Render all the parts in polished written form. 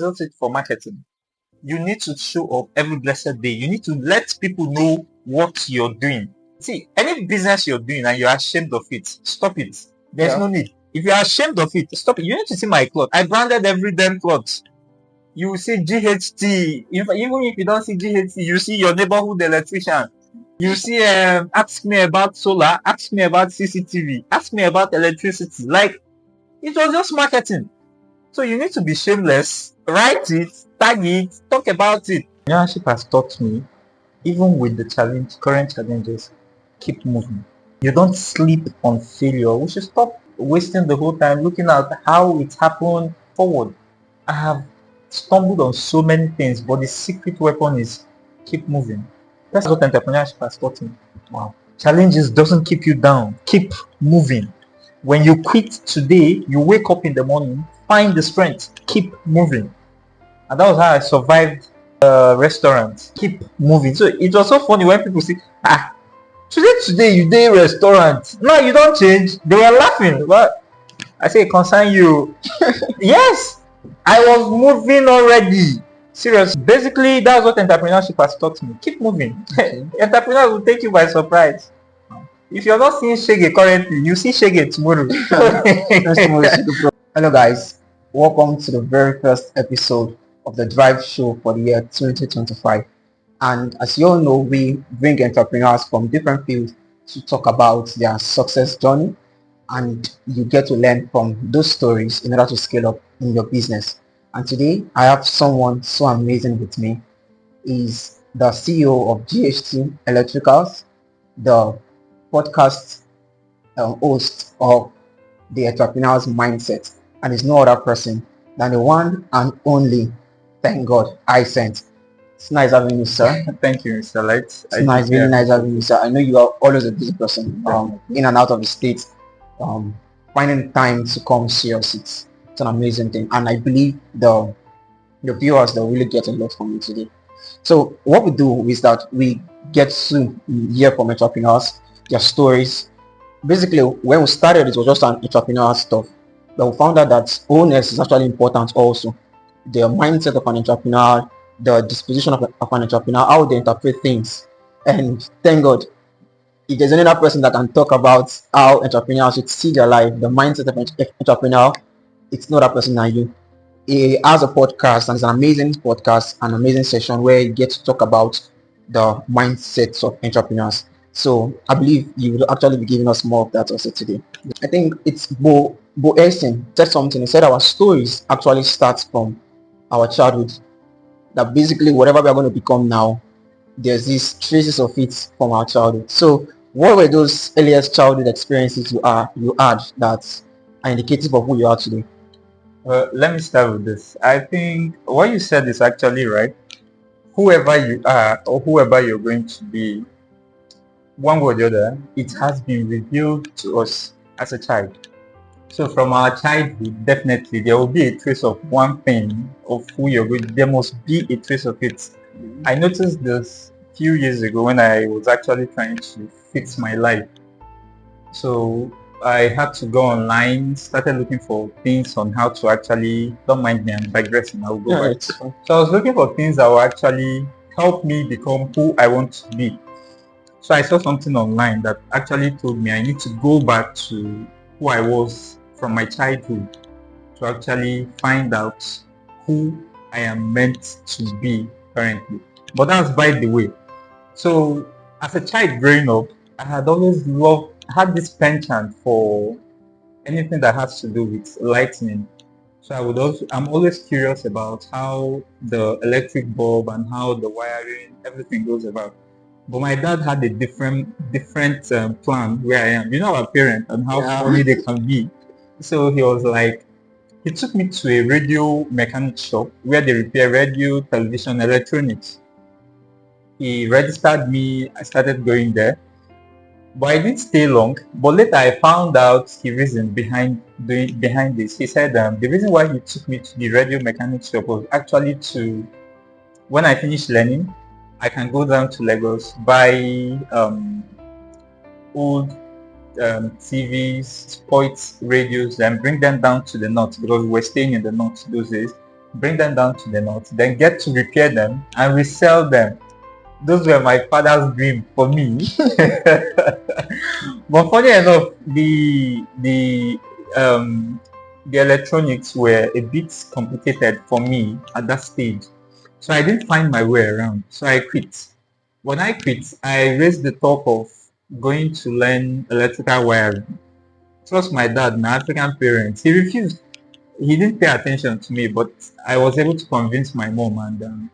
That's it for marketing. You need to show up every blessed day. You need to let people know what you're doing. See, any business you're doing and you're ashamed of it, stop it. There's no need. If you're ashamed of it, stop it. You need to see my cloth. I branded every damn cloth. You will see GHT. Even if you don't see GHT, you see your neighborhood electrician. You see, ask me about solar, ask me about CCTV, ask me about electricity. Like, it was just marketing. So you need to be shameless, write it, tag it, talk about it. Entrepreneurship has taught me, even with the current challenges, keep moving. You don't sleep on failure. We should stop wasting the whole time looking at how it happened forward. I have stumbled on so many things, but the secret weapon is keep moving. That's what entrepreneurship has taught me. Wow. Challenges doesn't keep you down. Keep moving. When you quit today, you wake up in the morning, find the strength, keep moving. And that was how I survived restaurant. Keep moving. So it was so funny when people say, today you day restaurant. No, you don't change. They were laughing. But I say, concern you. Yes, I was moving already. Serious. Basically, that's what entrepreneurship has taught me. Keep moving. Entrepreneurs will take you by surprise. If you're not seeing Shege currently, you see Shege tomorrow. Hello guys, welcome to the very first episode of the Drive Show for the year 2025. And as you all know, we bring entrepreneurs from different fields to talk about their success journey, and you get to learn from those stories in order to scale up in your business. And today I have someone so amazing with me. He's the CEO of GHT Electricals, the podcast host of the entrepreneur's mindset, and is no other person than the one and only, thank God, Hycient. It's nice having you, sir. Thank you, Mr. Light. It's really nice having you, sir. I know you are always a busy person, in and out of the state. Finding time to come see us, it's an amazing thing, and I believe the viewers, they'll really get a lot from you today. So what we do is that we get to hear from entrepreneurs, their stories. Basically, when we started, it was just an entrepreneur stuff, but we found out that owners is actually important also. The mindset of an entrepreneur, the disposition of an entrepreneur, how they interpret things. And thank God, if there's another person that can talk about how entrepreneurs should see their life, the mindset of an entrepreneur, it's not that person than you. He has a podcast, and it's an amazing podcast, an amazing session where he gets to talk about the mindsets of entrepreneurs. So I believe you will actually be giving us more of that also today. I think it's Bo Essen said something. He said our stories actually starts from our childhood. That basically whatever we are going to become now, there's these traces of it from our childhood. So what were those earliest childhood experiences you had that are indicative of who you are today? Well, let me start with this. I think what you said is actually right. Whoever you are or whoever you're going to be, one way or the other, it has been revealed to us as a child. So from our childhood, definitely there will be a trace of one thing of who you're going to. There must be a trace of it. I noticed this a few years ago when I was actually trying to fix my life. So I had to go online, started looking for things on how to actually, don't mind me, I'm digressing, I'll go back. So I was looking for things that will actually help me become who I want to be. So I saw something online that actually told me I need to go back to who I was from my childhood to actually find out who I am meant to be currently. But that's by the way. So as a child growing up, I had always had this penchant for anything that has to do with lightning. So I'm always curious about how the electric bulb and how the wiring, everything goes about. But my dad had a different plan where I am. You know our parents and how funny they can be. So he was like, he took me to a radio mechanic shop where they repair radio, television, electronics. He registered me. I started going there. But I didn't stay long. But later I found out the reason behind this. He said the reason why he took me to the radio mechanic shop was actually to, when I finish learning, I can go down to Lagos, buy old TVs, sports radios, and bring them down to the north because we were staying in the north those days. bring them down to the north, then get to repair them and resell them. Those were my father's dream for me. But funny enough, the electronics were a bit complicated for me at that stage. So I didn't find my way around. So I quit. When I quit, I raised the talk of going to learn electrical wiring. Trust my dad, my African parents. He refused. He didn't pay attention to me, but I was able to convince my mom, and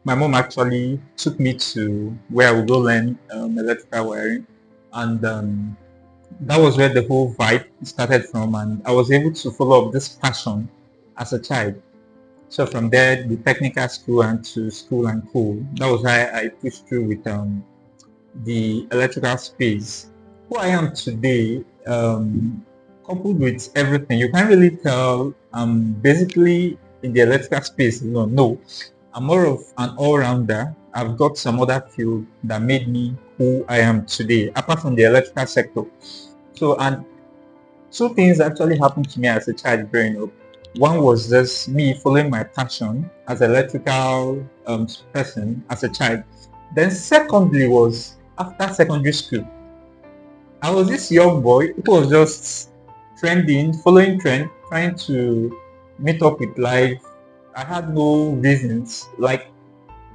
my mom actually took me to where I would go learn electrical wiring, and that was where the whole vibe started from, and I was able to follow up this passion as a child. So from there, the technical school and to school and co. That was how I pushed through with the electrical space. Who I am today, coupled with everything, you can't really tell I'm basically in the electrical space. No, I'm more of an all-rounder. I've got some other field that made me who I am today, apart from the electrical sector. So, and two things actually happened to me as a child growing up. One was just me following my passion as an electrical person as a child. Then secondly was after secondary school. I was this young boy who was just trending, following trend, trying to meet up with life. I had no reasons. Like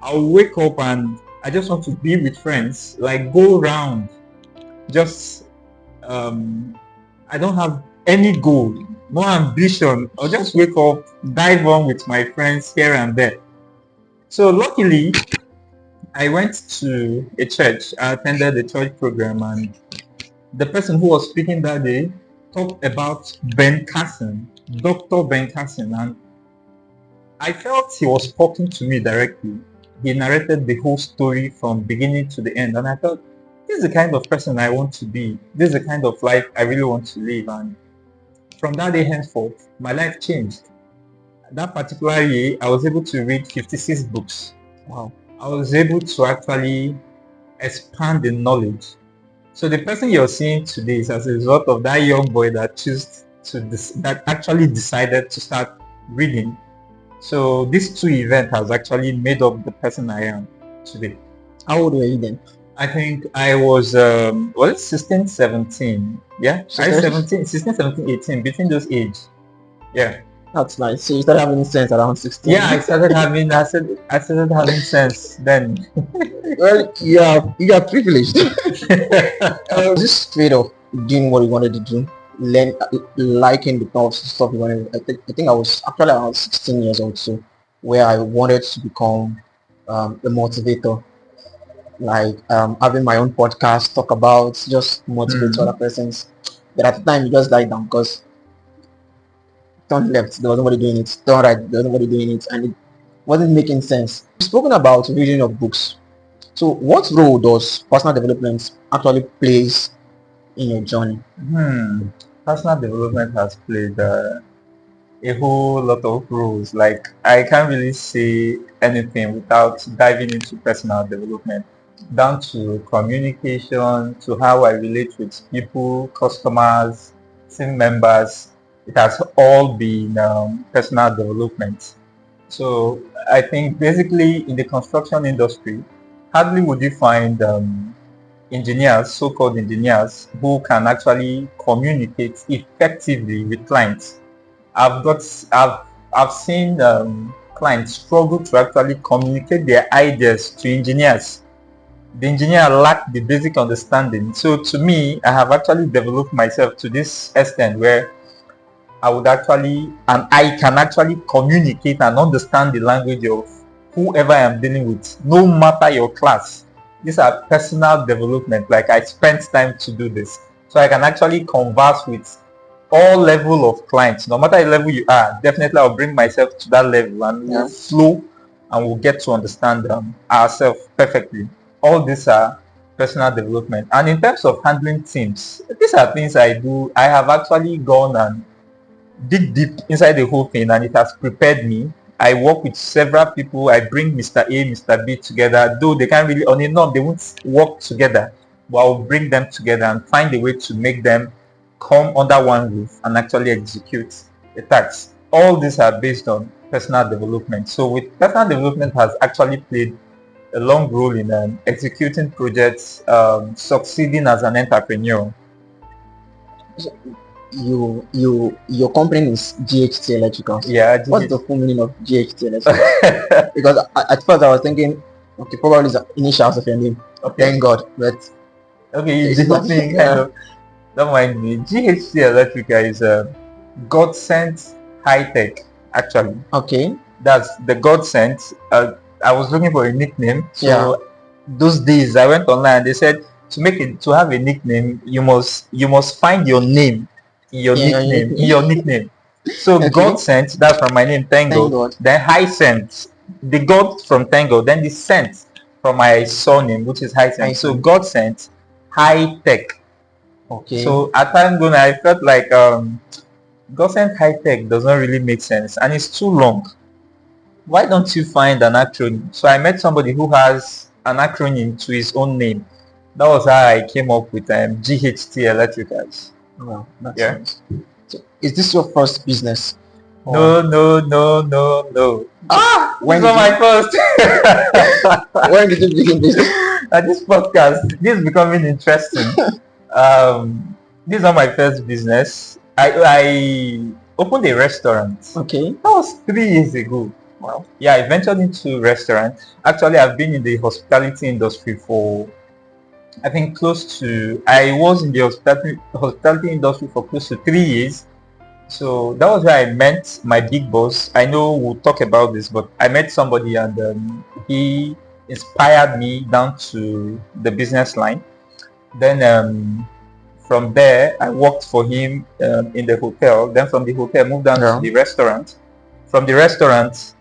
I'll wake up and I just want to be with friends, like go around. Just I don't have any goal, no ambition. I'll just wake up, dive on with my friends here and there. So luckily, I went to a church. I attended a church program, and the person who was speaking that day talked about Ben Carson, Dr. Ben Carson, and I felt he was talking to me directly. He narrated the whole story from beginning to the end, and I thought, this is the kind of person I want to be. This is the kind of life I really want to live. And from that day henceforth, my life changed. That particular year, I was able to read 56 books. Wow. I was able to actually expand the knowledge. So the person you're seeing today is as a result of that young boy that that actually decided to start reading. So these two events has actually made up the person I am today. How old were you then? I think I was 16, 17. Yeah, I 17, 16, 17, 18, between those age. Yeah. That's nice. So you started having sense around 16. Yeah, I started having sense then. Well, you are privileged. Just straight up doing what you wanted to do, liking the kind of stuff you wanted. I think I was actually around 16 years old, so where I wanted to become a motivator, like having my own podcast, talk about just motivate other persons. But at the time, you just died down because turn left, there was nobody doing it. Turn right, there was nobody doing it, and it wasn't making sense. We've spoken about reading of books. So what role does personal development actually plays in your journey? Personal development has played a whole lot of roles. Like I can't really say anything without diving into personal development, down to communication, to how I relate with people, customers, team members. It has all been personal development. So I think basically in the construction industry, hardly would you find engineers, so-called engineers, who can actually communicate effectively with clients. I've got, I've seen clients struggle to actually communicate their ideas to engineers. The engineer lack the basic understanding. So to me, I have actually developed myself to this extent where I would actually, and I can actually communicate and understand the language of whoever I am dealing with, no matter your class. These are personal development. Like I spent time to do this. So I can actually converse with all level of clients. No matter the level you are, definitely I'll bring myself to that level and we'll flow and we'll get to understand ourselves perfectly. All these are personal development. And in terms of handling teams, these are things I do. I have actually gone and dig deep inside the whole thing, and it has prepared me. I work with several people. I bring Mr. A, Mr. B together, though they can't really, on a norm, they won't work together, but I'll bring them together and find a way to make them come under one roof and actually execute the task. all these are based on personal development. So with personal development has actually played a long role in executing projects, succeeding as an entrepreneur. So your company is GHT Electricals. Yeah, What's the full meaning of GHT Electricals? Because at first I was thinking, okay, probably it's the initials of your name. Okay. Thank God, but Okay, you did nothing kind of. Don't mind me. GHT Electrical is a God sent high tech. Actually, okay, that's the God sent. I was looking for a nickname, so Yeah. those days I went online. They said to have a nickname, you must find your name in your Yeah, your nickname in nickname. your nickname. So Okay. God sent, that's from my name, Thank Tango. God. Then Hycient, the God from Tango. Then the sent from my surname, which is Hycient. So Hycient. God sent high tech. Okay. So at times when I felt like God sent high tech does not really make sense and it's too long. Why don't you find an acronym? So I met somebody who has an acronym to his own name. That was how I came up with GHT Electricals. Wow, that's Yeah. nice. So, is this your first business? No, no, no, no, no. When This is did not you, my first. when did you begin this? This podcast, this is becoming interesting. This is not my first business. I opened a restaurant. Okay. That was 3 years ago. Wow. Yeah, I ventured into restaurant. Actually, I've been in the hospitality industry for, I think, I was in the hospitality industry for close to 3 years. So that was where I met my big boss. I know we'll talk about this, but I met somebody and he inspired me down to the business line. Then from there, I worked for him in the hotel. Then from the hotel, moved down to the restaurant. From the restaurant,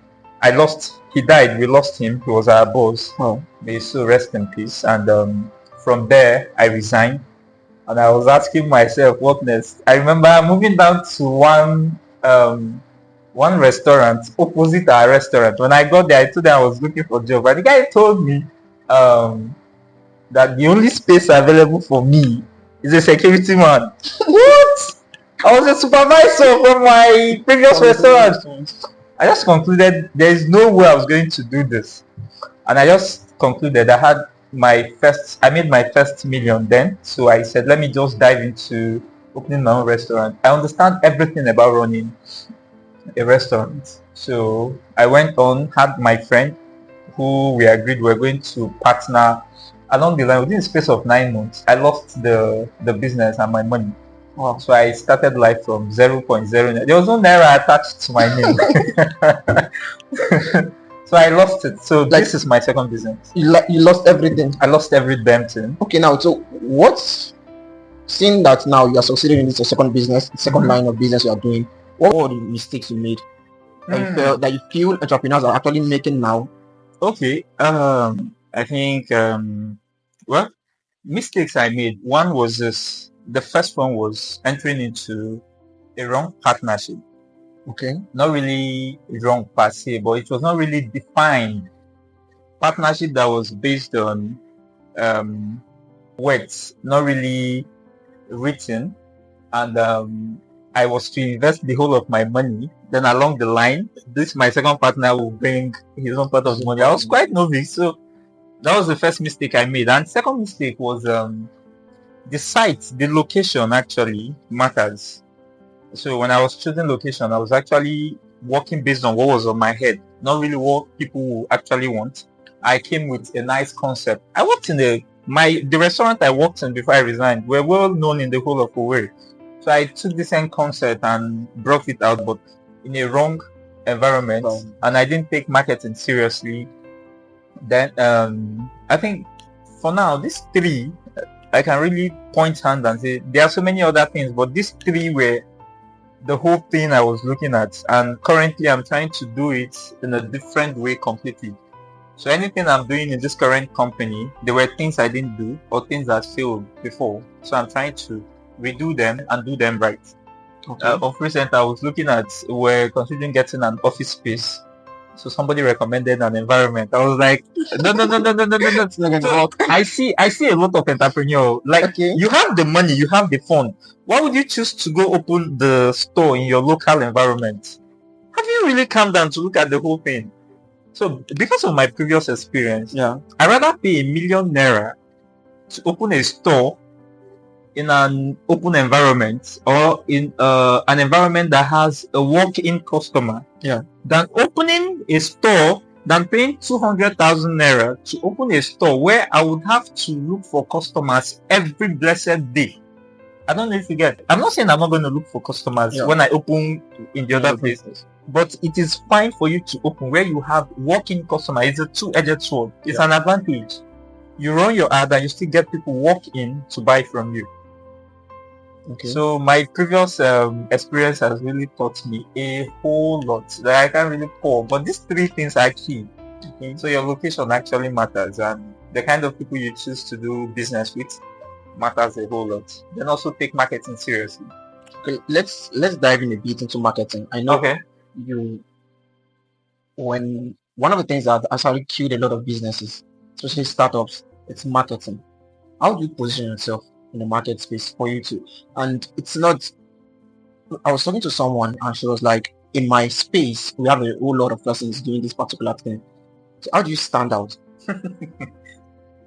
he died. We lost him. He was our boss. Oh. May his soul rest in peace. And from there, I resigned. And I was asking myself, what next? I remember moving down to one restaurant opposite our restaurant. When I got there, I told them I was looking for a job. And the guy told me that the only space available for me is a security man. What? I was a supervisor from my previous restaurant. I just concluded there is no way I was going to do this. And I just concluded I made my first million then. So I said, let me just dive into opening my own restaurant. I understand everything about running a restaurant. So I went on, had my friend who we agreed we're going to partner along the line. Within the space of 9 months, I lost the business and my money. Wow. So I started life from 0.0. There was no naira attached to my name. So I lost it. So this is my second business. You lost everything. I lost every damn thing. Okay, now so seeing that now you are succeeding in this second business, second line of business you are doing, what were the mistakes you made that you feel entrepreneurs are actually making now? Okay. I think well, mistakes I made. One was this. The first one was entering into a wrong partnership. Okay. Not really wrong per se, but it was not really defined. Partnership that was based on words, not really written, and I was to invest the whole of my money. Then along the line, my second partner will bring his own part of the money. I was quite novice, so that was the first mistake I made. And second mistake was the site, the location actually matters. So when I was choosing location, I was actually working based on what was on my head, not really what people actually want. I came with a nice concept. I worked in the restaurant I worked in before I resigned were well known in the whole of Owerri. So I took the same concept and brought it out, but in a wrong environment, and I didn't take marketing seriously. Then I think for now, these three, I can really point hand and say there are so many other things, but these three were the whole thing I was looking at, and currently I'm trying to do it in a different way completely. So anything I'm doing in this current company, there were things I didn't do or things that failed before. So I'm trying to redo them and do them right. Okay. Of recent, I was looking at, we're considering getting an office space. So somebody recommended an environment. I was like, no. It's not gonna work. I see a lot of entrepreneurs. Like, you have the money, you have the fund. Why would you choose to go open the store in your local environment? have you really calmed down to look at the whole thing? So because of my previous experience, Yeah. I rather pay ₦1,000,000 to open a store in an open environment or in an environment that has a walk-in customer, Yeah. than opening a store, than paying 200,000 naira to open a store where I would have to look for customers every blessed day. I don't know if you get. I'm not saying I'm not going to look for customers when I open in the other place, but it is fine for you to open where you have walk-in customer. It's a two-edged sword. It's an advantage. You run your ad and you still get people walk in to buy from you. Okay. So my previous experience has really taught me a whole lot that I can't really pour. But these three things are key. Okay. So your location actually matters, and the kind of people you choose to do business with matters a whole lot. Then also take marketing seriously. Okay, let's dive in a bit into marketing. I know when one of the things that actually killed a lot of businesses, especially startups, it's marketing. How do you position yourself in the market space for you to? And it's not. I was talking to someone and she was like, in my space, we have a whole lot of persons doing this particular thing. So how do you stand out?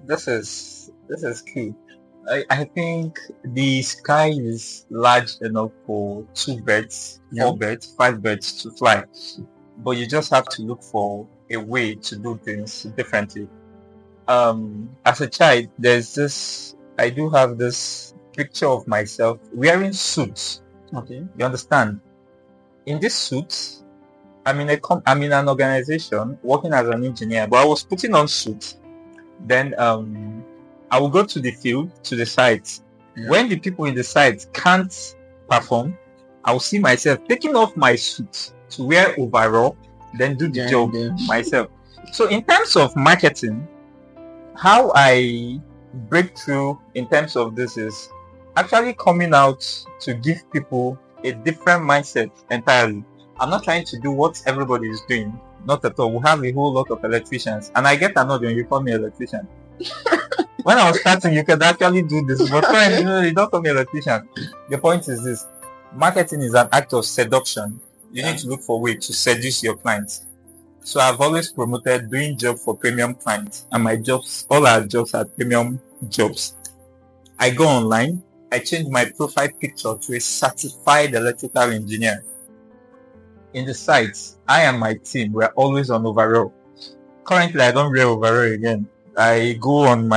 This is key. I think the sky is large enough for 2 birds, 4 birds, 5 birds to fly. But you just have to look for a way to do things differently. As a child, I do have this picture of myself wearing suits. Okay. You understand? In this suit, I'm in an organization working as an engineer, but I was putting on suits. Then I will go to the field, to the site. When the people in the site can't perform, I will see myself taking off my suit to wear overall, then do the job myself. So in terms of marketing, how I break through in terms of this is actually coming out to give people a different mindset entirely. I'm not trying to do what everybody is doing. Not at all. We have a whole lot of electricians, and I get annoyed when you call me electrician. When I was starting, you could actually do this, but you don't call me electrician. The point is this: marketing is an act of seduction. You need to look for a way to seduce your clients. So I've always promoted doing job for premium clients, and my jobs, all our jobs are premium jobs. I go online, I change my profile picture to a certified electrical engineer. In the sites, I and my team were always on overall. Currently, I don't wear overall again. I go on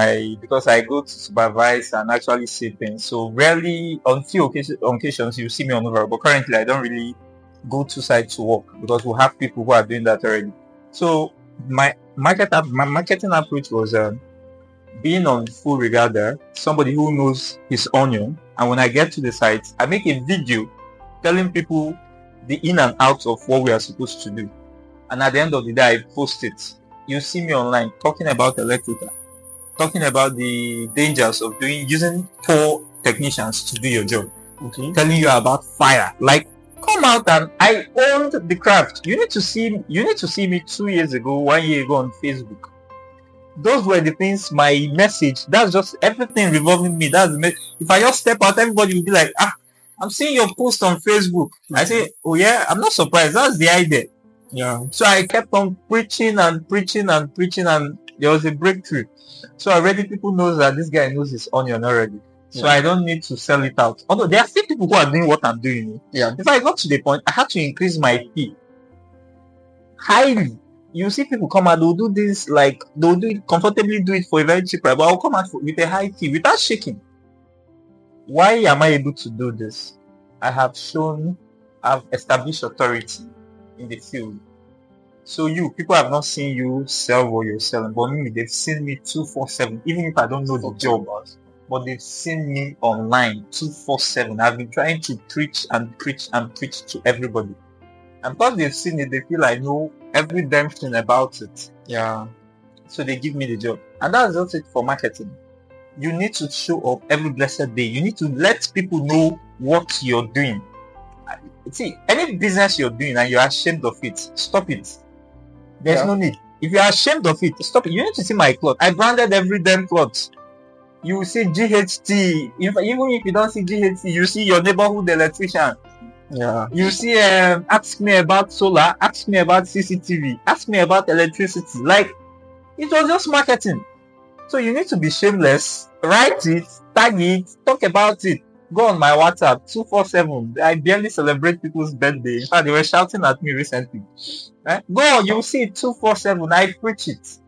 because I go to supervise and actually see things. So rarely, on few occasions, you see me on overall. But currently, I don't really go to site to work because we have people who are doing that already. So my marketing approach was being on full regalia, somebody who knows his onion. And when I get to the site, I make a video telling people the in and out of what we are supposed to do. And at the end of the day, I post it. You see me online talking about electrical, talking about the dangers of using poor technicians to do your job. Okay. Telling you about fire. Like, come out, and I owned the craft. You need to see me 2 years ago, 1 year ago on Facebook. Those were the things, my message. That's just everything revolving me. If I just step out, everybody will be like, I'm seeing your post on Facebook. I say, oh yeah, I'm not surprised. That's the idea. Yeah. So I kept on preaching and preaching and preaching, and there was a breakthrough. So already people know that this guy knows his onion already. So I don't need to sell it out. Although there are still people who are doing what I'm doing. Yeah. If I got to the point, I had to increase my fee highly. You see people come out, they'll do this, like they'll do it comfortably, do it for a very cheap price, but I'll come out with a high fee without shaking. Why am I able to do this? I've established authority in the field. So people have not seen you sell what you're selling, but me, they've seen me 247, even if I don't know the job, but they've seen me online 247. I've been trying to preach and preach and preach to everybody. And because they've seen it, they feel I know every damn thing about it. Yeah. So they give me the job. And that's just it for marketing. You need to show up every blessed day. You need to let people know what you're doing. See, any business you're doing and you're ashamed of it, stop it. There's no need. If you're ashamed of it, stop it. You need to see my cloth. I branded every damn cloth. You see GHT. Even if you don't see GHT, you see your neighborhood electrician. Yeah. You see, ask me about solar, ask me about CCTV, ask me about electricity. Like, it was just marketing. So you need to be shameless, write it, tag it, talk about it. Go on my WhatsApp 247. I barely celebrate people's birthday. In fact, they were shouting at me recently. Go on, you'll see it 247. I preach it.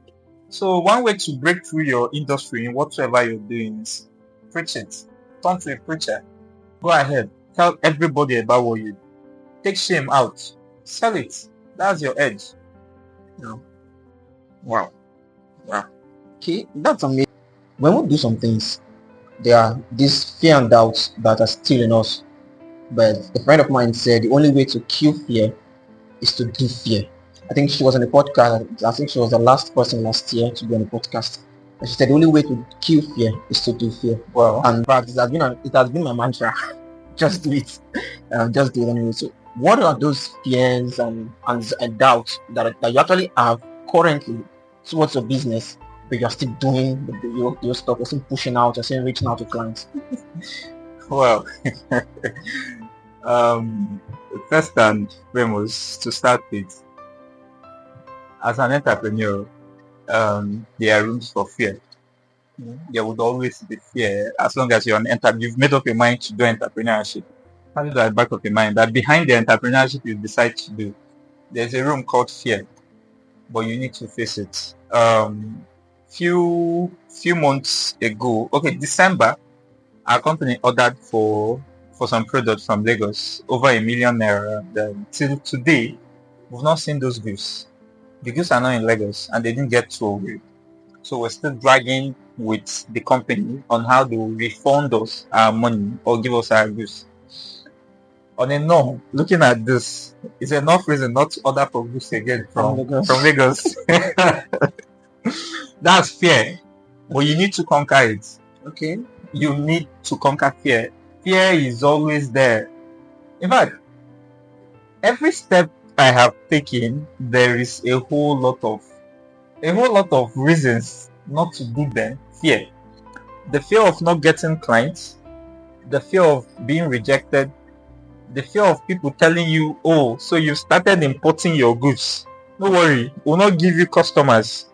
So one way to break through your industry in whatsoever you're doing is preach it. Turn to a preacher. Go ahead. Tell everybody about what you do. Take shame out. Sell it. That's your edge. Yeah. Wow. Wow. Okay, that's amazing. When we do some things, there are these fear and doubts that are still in us. But a friend of mine said the only way to kill fear is to do fear. I think she was on a podcast. I think she was the last person last year to be on a podcast. And she said the only way to kill fear is to do fear. Well, And in fact, it has been my mantra. Just do it. Just do it anyway. So, what are those fears and doubts that you actually have currently towards your business, but you're still doing your stuff? You're still pushing out. You're still reaching out to clients. well, first and foremost, to start with, as an entrepreneur, there are rooms for fear. There would always be fear as long as you're an you've made up your mind to do entrepreneurship. Have it at the back of your mind that behind the entrepreneurship you decide to do, there's a room called fear, but you need to face it. Few months ago, okay, December, our company ordered for some products from Lagos, over ₦1 million. Till today, we've not seen those goods. The goods are not in Lagos and they didn't get to Owerri. So we're still dragging with the company on how they will refund us our money or give us our goods. On a norm, looking at this, is enough reason not to order for goods again from Lagos. That's fear. But you need to conquer it. Okay. You need to conquer fear. Fear is always there. In fact, every step I have taken, there is a whole lot of reasons not to do them. Fear. The fear of not getting clients, the fear of being rejected, the fear of people telling you, oh, so you started importing your goods. Don't worry, we'll not give you customers.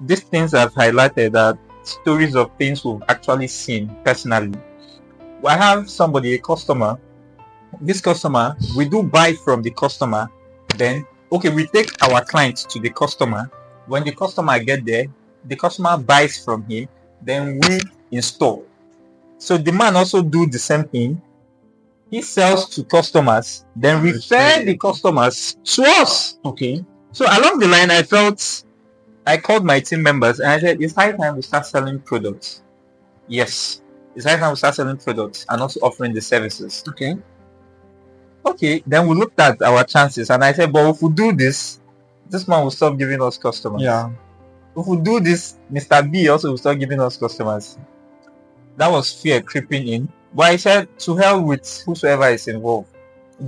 These things I've highlighted are stories of things we've actually seen personally. I have somebody, a customer. This customer, we do buy from the customer. Then, okay, we take our clients to the customer. When the customer get there, the customer buys from him. Then we install. So the man also do the same thing. He sells to customers, then refer the customers to us. Okay. So along the line, I called my team members and I said, it's high time we start selling products. Yes, it's high time we start selling products and also offering the services. Okay, then we looked at our chances and I said, but if we do this man will stop giving us customers. Yeah. If we do this, Mr. B also will start giving us customers. That was fear creeping in. But I said, to hell with whosoever is involved.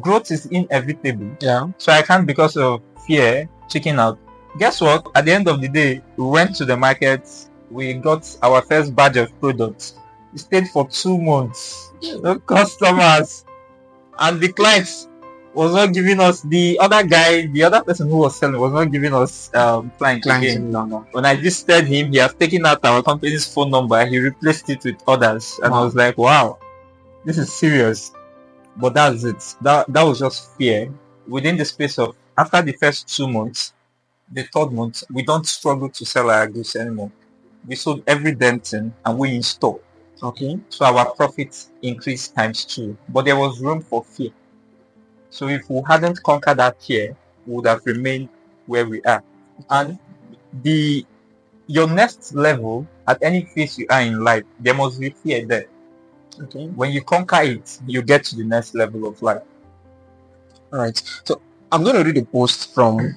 Growth is inevitable. Yeah. So I can't, because of fear, chicken out. Guess what? At the end of the day, we went to the market. We got our first batch of products. We stayed for 2 months. No customers. And the clients was not giving us, the other person who was selling was not giving us clients again. No. When I visited him, he has taken out our company's phone number. He replaced it with others. And I was like, wow, this is serious. But that's it. That was just fear. Within the space of, after the first 2 months, the third month, we don't struggle to sell our goods anymore. We sold every damn thing and we installed. Okay. So our profits increased ×2. But there was room for fear. So if we hadn't conquered that fear, we would have remained where we are. And your next level, at any phase you are in life, there must be fear there. Okay. When you conquer it, you get to the next level of life. All right. So I'm going to read a post from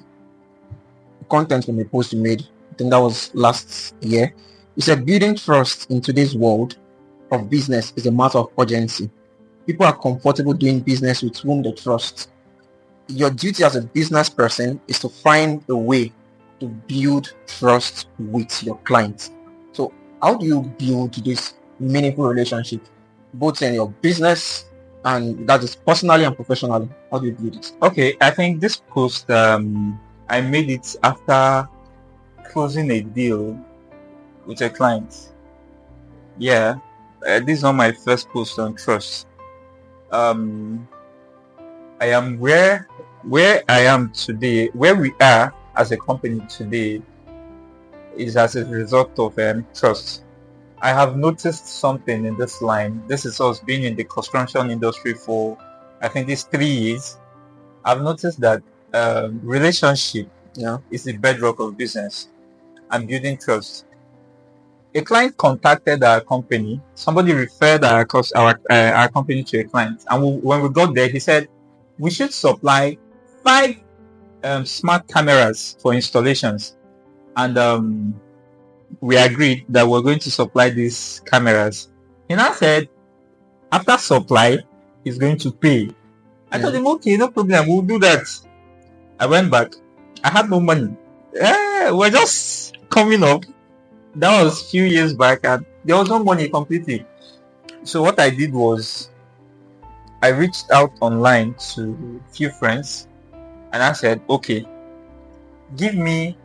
content from a post you made. I think that was last year. You said, building trust in today's world of business is a matter of urgency. People are comfortable doing business with whom they trust. Your duty as a business person is to find a way to build trust with your clients. So how do you build this meaningful relationship, both in your business And that is personally and professionally. How do you view this? Okay, I think this post I made it after closing a deal with a client. Yeah, this is not my first post on trust. Um, I am where I am today, where we are as a company today, is as a result of trust. I have noticed something in this line. This is us being in the construction industry for, I think, these 3 years. I've noticed that relationship is the bedrock of business and building trust. A client contacted our company. Somebody referred our company to a client, and when we got there, he said we should supply 5 smart cameras for installations, and we agreed that we're going to supply these cameras. He now said after supply, he's going to pay. I told him, okay, no problem, we'll do that. I went back. I had no money. We're just coming up. That was a few years back, and there was no money completely. So what I did was I reached out online to a few friends, and I said, okay, give me,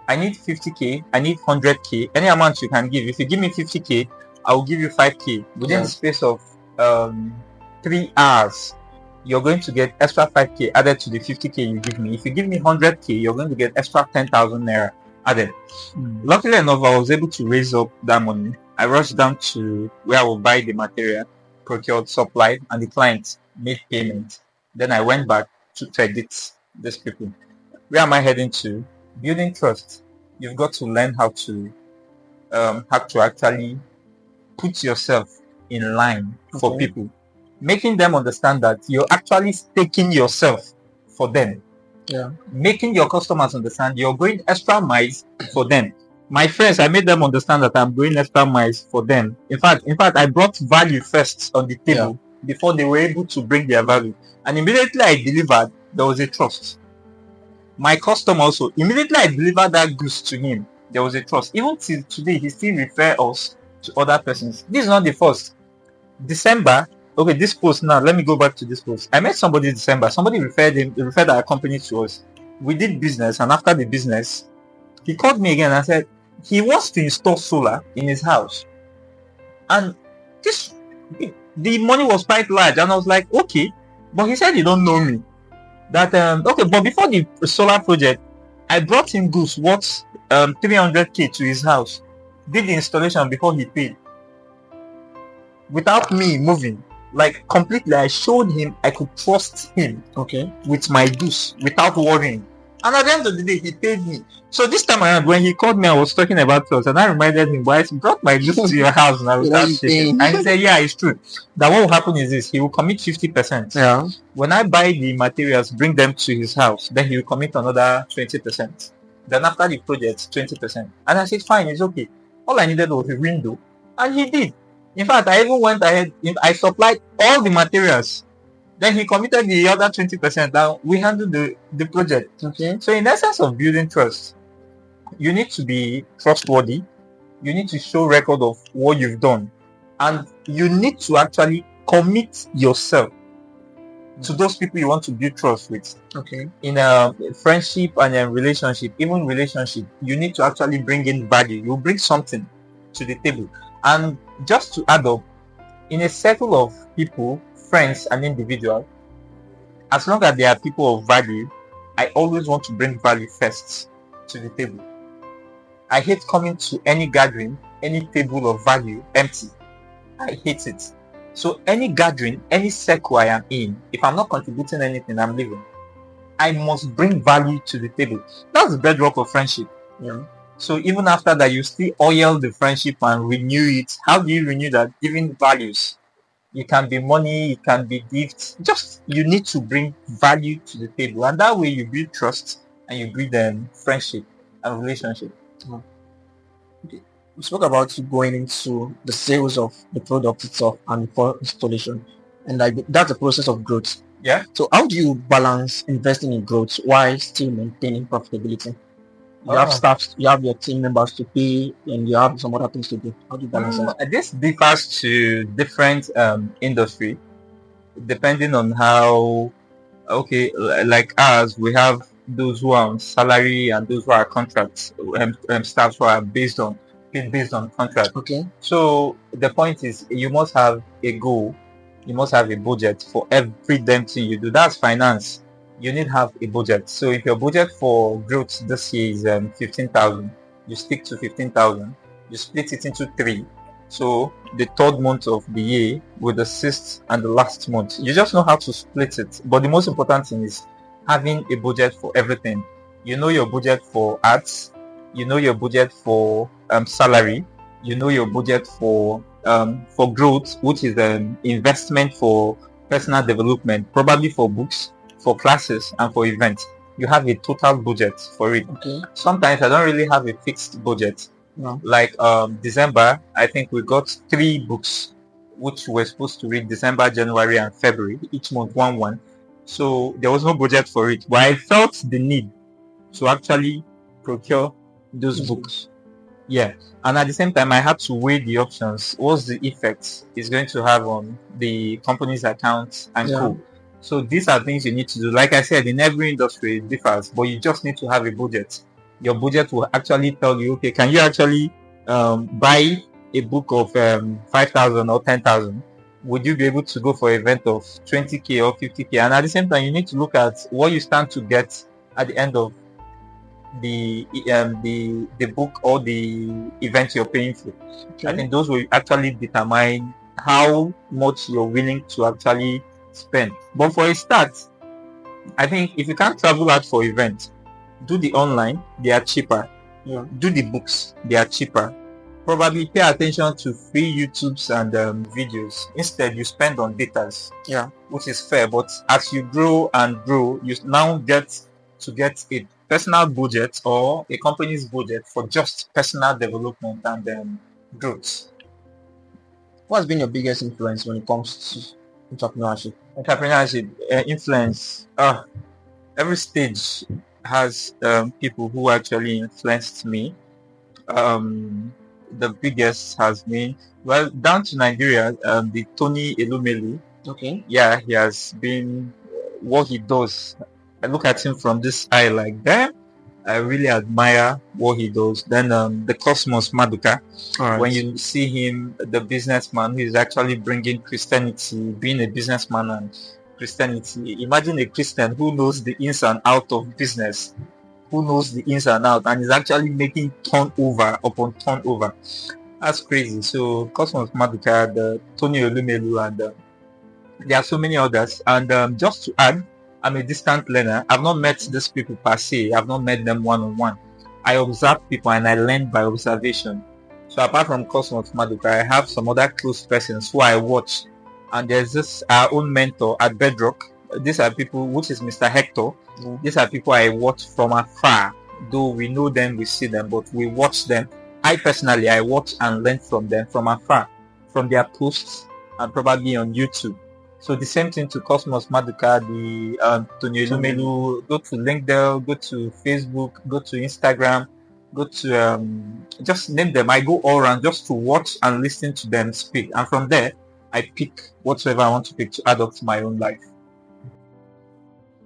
I need 50k, I need 100k, any amount you can give. If you give me 50k, I will give you 5k. Within the space of 3 hours, you're going to get extra 5k added to the 50k you give me. If you give me 100k, you're going to get extra 10,000 naira added. Luckily enough, I was able to raise up that money. I rushed down to where I will buy the material, procured, supplied, and the client made payment. Then I went back to edit these people. Where am I heading to? Building trust. You've got to learn how to actually put yourself in line for people, making them understand that you're actually staking yourself for them. Making your customers understand you're going extra miles for them. My friends, I made them understand that I'm going extra miles for them. In fact, I brought value first on the table before they were able to bring their value. And immediately I delivered, there was a trust. My customer also, immediately I delivered that goods to him, there was a trust. Even till today, he still refer us to other persons. This is not the first. December, okay, this post now, let me go back to this post. I met somebody in December. Somebody referred our company to us. We did business, and after the business, he called me again and said he wants to install solar in his house. And the money was quite large, and I was like, okay, but he said he don't know me. That okay, but before the solar project, I brought him goods worth 300k to his house, did the installation before he paid, without me moving, like completely. I showed him I could trust him with my goods without worrying, and at the end of the day he paid me. So this time around, when he called me, I was talking about trust, and I reminded him, but I brought my goods to your house now without checking. And he said, yeah, it's true, that what will happen is this: he will commit 50%. When I buy the materials, bring them to his house, then he will commit another 20%. Then after the project, 20%. And I said, fine, it's okay. All I needed was a window, and he did. In fact, I even went ahead, I supplied all the materials. Then he committed the other 20%. Now we handled the project. So in essence of building trust, you need to be trustworthy. You need to show record of what you've done. And you need to actually commit yourself to those people you want to build trust with. In a friendship and a relationship, even relationship, you need to actually bring in value. You bring something to the table. And just to add up, in a circle of people, friends and individuals, as long as they are people of value, I always want to bring value first to the table. I hate coming to any gathering, any table of value empty. I hate it. So any gathering, any circle I am in, if I'm not contributing anything, I'm leaving. I must bring value to the table. That's the bedrock of friendship. So even after that, you still oil the friendship and renew it. How do you renew that? Giving values. It can be money, it can be gifts. Just you need to bring value to the table, and that way you build trust and you build friendship and relationship. We spoke about you going into the sales of the product itself and for installation, and that's a process of growth. So how do you balance investing in growth while still maintaining profitability? You have staff, you have your team members to pay, and you have some other things to do. How do you balance it? This differs to different industry. depending on how, okay, like us, we have those who are on salary and those who are contracts, staff who are paid based on contract. Okay. So the point is, you must have a goal, you must have a budget for every damn thing you do. That's finance. You need to have a budget. So if your budget for growth this year is 15,000, you stick to 15,000. You split it into three. So the third month of the year with the sixth and the last month. You just know how to split it. But the most important thing is having a budget for everything. You know your budget for ads, you know your budget for salary, you know your budget for growth, which is an investment for personal development, probably for books, for classes, and for events. You have a total budget for it. Okay. Sometimes I don't really have a fixed budget. No. Like December, I think we got 3 books which we're supposed to read December, January, and February, each month one. So there was no budget for it. But I felt the need to actually procure those books. Yeah. And at the same time, I had to weigh the options. What's the effect it's going to have on the company's accounts and Yeah. co. So these are things you need to do. Like I said, in every industry it differs, but you just need to have a budget. Your budget will actually tell you, okay, can you actually buy a book of 5,000 or 10,000? Would you be able to go for an event of 20k or 50k? And at the same time, you need to look at what you stand to get at the end of the book or the event you're paying for. Okay. I think those will actually determine how much you're willing to actually spend. But for a start, I think if you can't travel out for events, do the online, they are cheaper. Yeah. Do the books, they are cheaper. Probably pay attention to free YouTubes and videos. Instead, you spend on datas. Yeah. Which is fair. But as you grow and grow, you now get a personal budget or a company's budget for just personal development and growth. What has been your biggest influence when it comes to entrepreneurship? Entrepreneurship influence. Every stage has people who actually influenced me. The biggest has been, well, down to Nigeria, the Tony Elumelu. Okay. Yeah, he has been what he does. I look at him from this eye like that. I really admire what he does. Then the Cosmos Maduka, All right. when you see him, the businessman who is actually bringing Christianity, being a businessman and Christianity. Imagine a Christian who knows the ins and out of business, who knows the ins and out, and is actually making turnover upon turnover. That's crazy. So Cosmos Maduka, the Tony Olumelu, and there are so many others. And just to add, I'm a distant learner. I've not met these people per se. I've not met them one-on-one. I observe people and I learn by observation. So apart from Cosmos Maduka, I have some other close persons who I watch. And there's this our own mentor at Bedrock. These are people, which is Mr. Hector. These are people I watch from afar. Though we know them, we see them, but we watch them. I personally, I watch and learn from them from afar, from their posts and probably on YouTube. So the same thing to Cosmos Maduka, the Tony Elumelu. Go to LinkedIn, go to Facebook, go to Instagram, go to just name them. I go all around just to watch and listen to them speak, and from there I pick whatsoever I want to pick to add up to my own life.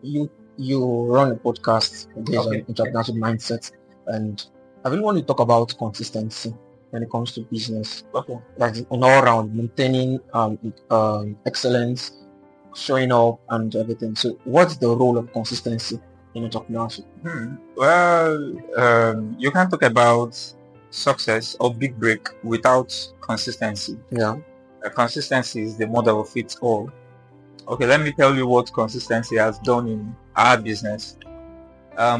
You run a podcast based Okay. on entrepreneurship mindset, and I really want to talk about consistency when it comes to business. Okay. Like on all around, maintaining excellence, showing up, and everything. So, what's the role of consistency in entrepreneurship? Well, you can't talk about success or big break without consistency. Yeah. Consistency is the mother of it all. Okay, let me tell you what consistency has done in our business.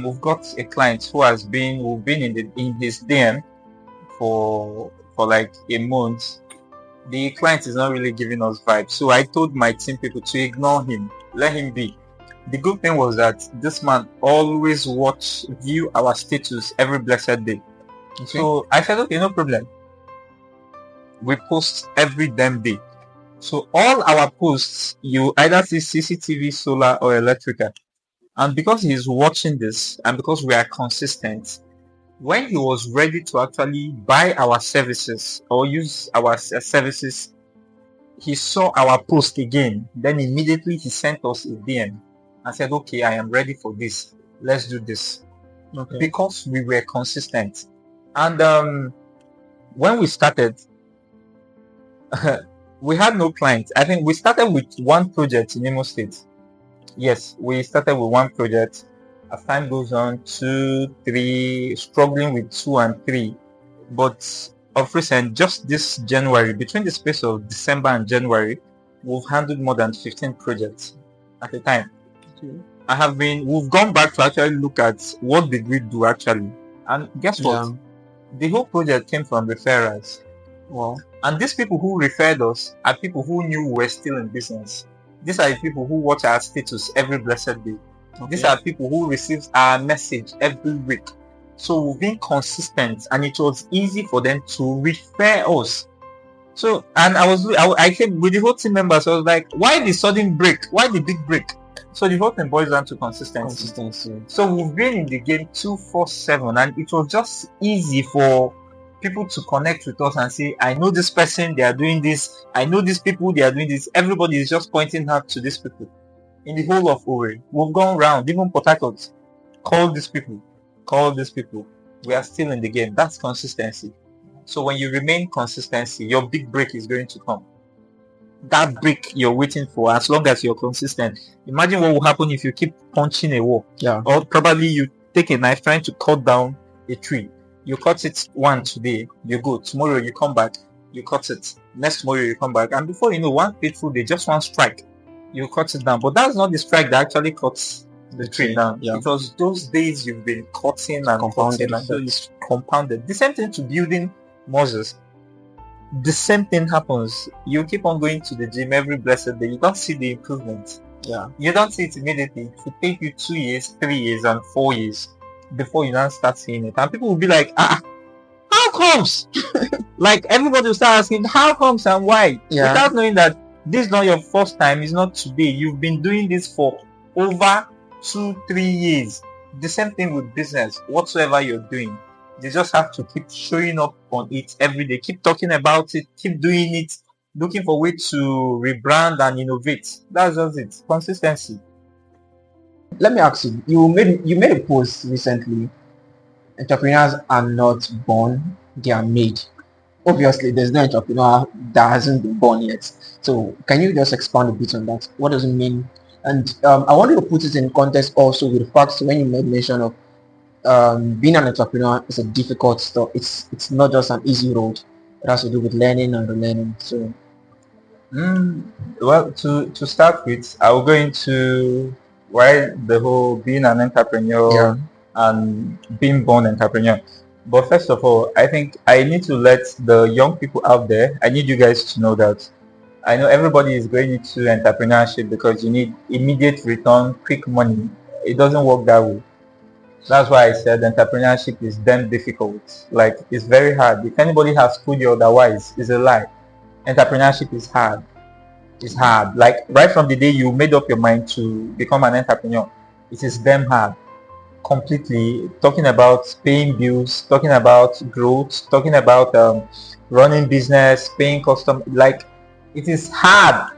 We've got a client who has been, we've been in his DM for like a month. The client is not really giving us vibes, so I told my team people to ignore him, let him be. The good thing was that this man always view our status every blessed day. Okay. So I said, okay, no problem. We post every damn day. So all our posts, you either see CCTV, solar, or electrical. And because he's watching this, and because we are consistent, when he was ready to actually buy our services or use our services, he saw our post again. Then immediately he sent us a DM and said, okay, I am ready for this. Let's do this. Okay. Because we were consistent. And when we started, we had no clients. I think we started with one project in Imo State. Yes, we started with one project. As time goes on, 2, 3, struggling with 2 and 3. But of recent, just this January, between the space of December and January, we've handled more than 15 projects at a time. Okay. We've gone back to actually look at what did we do actually. And guess what? Yeah. The whole project came from referrals. Wow. And these people who referred us are people who knew we were still in business. These are the people who watch our status every blessed day. Okay. These are people who receive our message every week. So we've been consistent, and it was easy for them to refer us. So, and I came with the whole team members. I was like, why the sudden break? Why the big break? So the whole thing boils down to consistency. So we've been in the game 247, and it was just easy for people to connect with us and say, I know this person, they are doing this. I know these people, they are doing this. Everybody is just pointing out to these people. In the whole of Owerri, we've gone round, even Port Harcourt, call these people. We are still in the game. That's consistency. So when you remain consistency, your big break is going to come. That break you're waiting for, as long as you're consistent. Imagine what will happen if you keep punching a wall. Yeah. Or probably you take a knife trying to cut down a tree. You cut it one today, you go. Tomorrow you come back, you cut it. Next tomorrow you come back. And before you know, one fateful day, just one strike, you cut it down. But that's not the strike that actually cuts the tree down. Yeah. It was those days you've been cutting and compounding, and so it's compounded. The same thing to building muscles. The same thing happens. You keep on going to the gym every blessed day. You don't see the improvement. Yeah. You don't see it immediately. It will take you 2 years, 3 years, and 4 years before you now start seeing it. And people will be like, how comes? Like everybody will start asking, how comes and why? Yeah. Without knowing that this is not your first time, it's not today. You've been doing this for over 2-3 years. The same thing with business. Whatsoever you're doing, you just have to keep showing up on it every day. Keep talking about it. Keep doing it. Looking for ways to rebrand and innovate. That's just it. Consistency. Let me ask you. You made a post recently. Entrepreneurs are not born; they are made. Obviously, there's no entrepreneur that hasn't been born yet. So, can you just expand a bit on that? What does it mean? And I wanted to put it in context also with the fact when you made mention of being an entrepreneur is a difficult stuff. It's not just an easy road. It has to do with learning and relearning. So, well, to start with, I will go into why the whole being an entrepreneur and being born entrepreneur. But first of all, I think I need to let the young people out there, I need you guys to know that I know everybody is going into entrepreneurship because you need immediate return, quick money. It doesn't work that way. That's why I said entrepreneurship is damn difficult. Like, it's very hard. If anybody has told you otherwise, it's a lie. Entrepreneurship is hard. It's hard. Like, right from the day you made up your mind to become an entrepreneur, it is damn hard. Completely. Talking about paying bills, talking about growth, talking about running business, paying custom. Like, it is hard.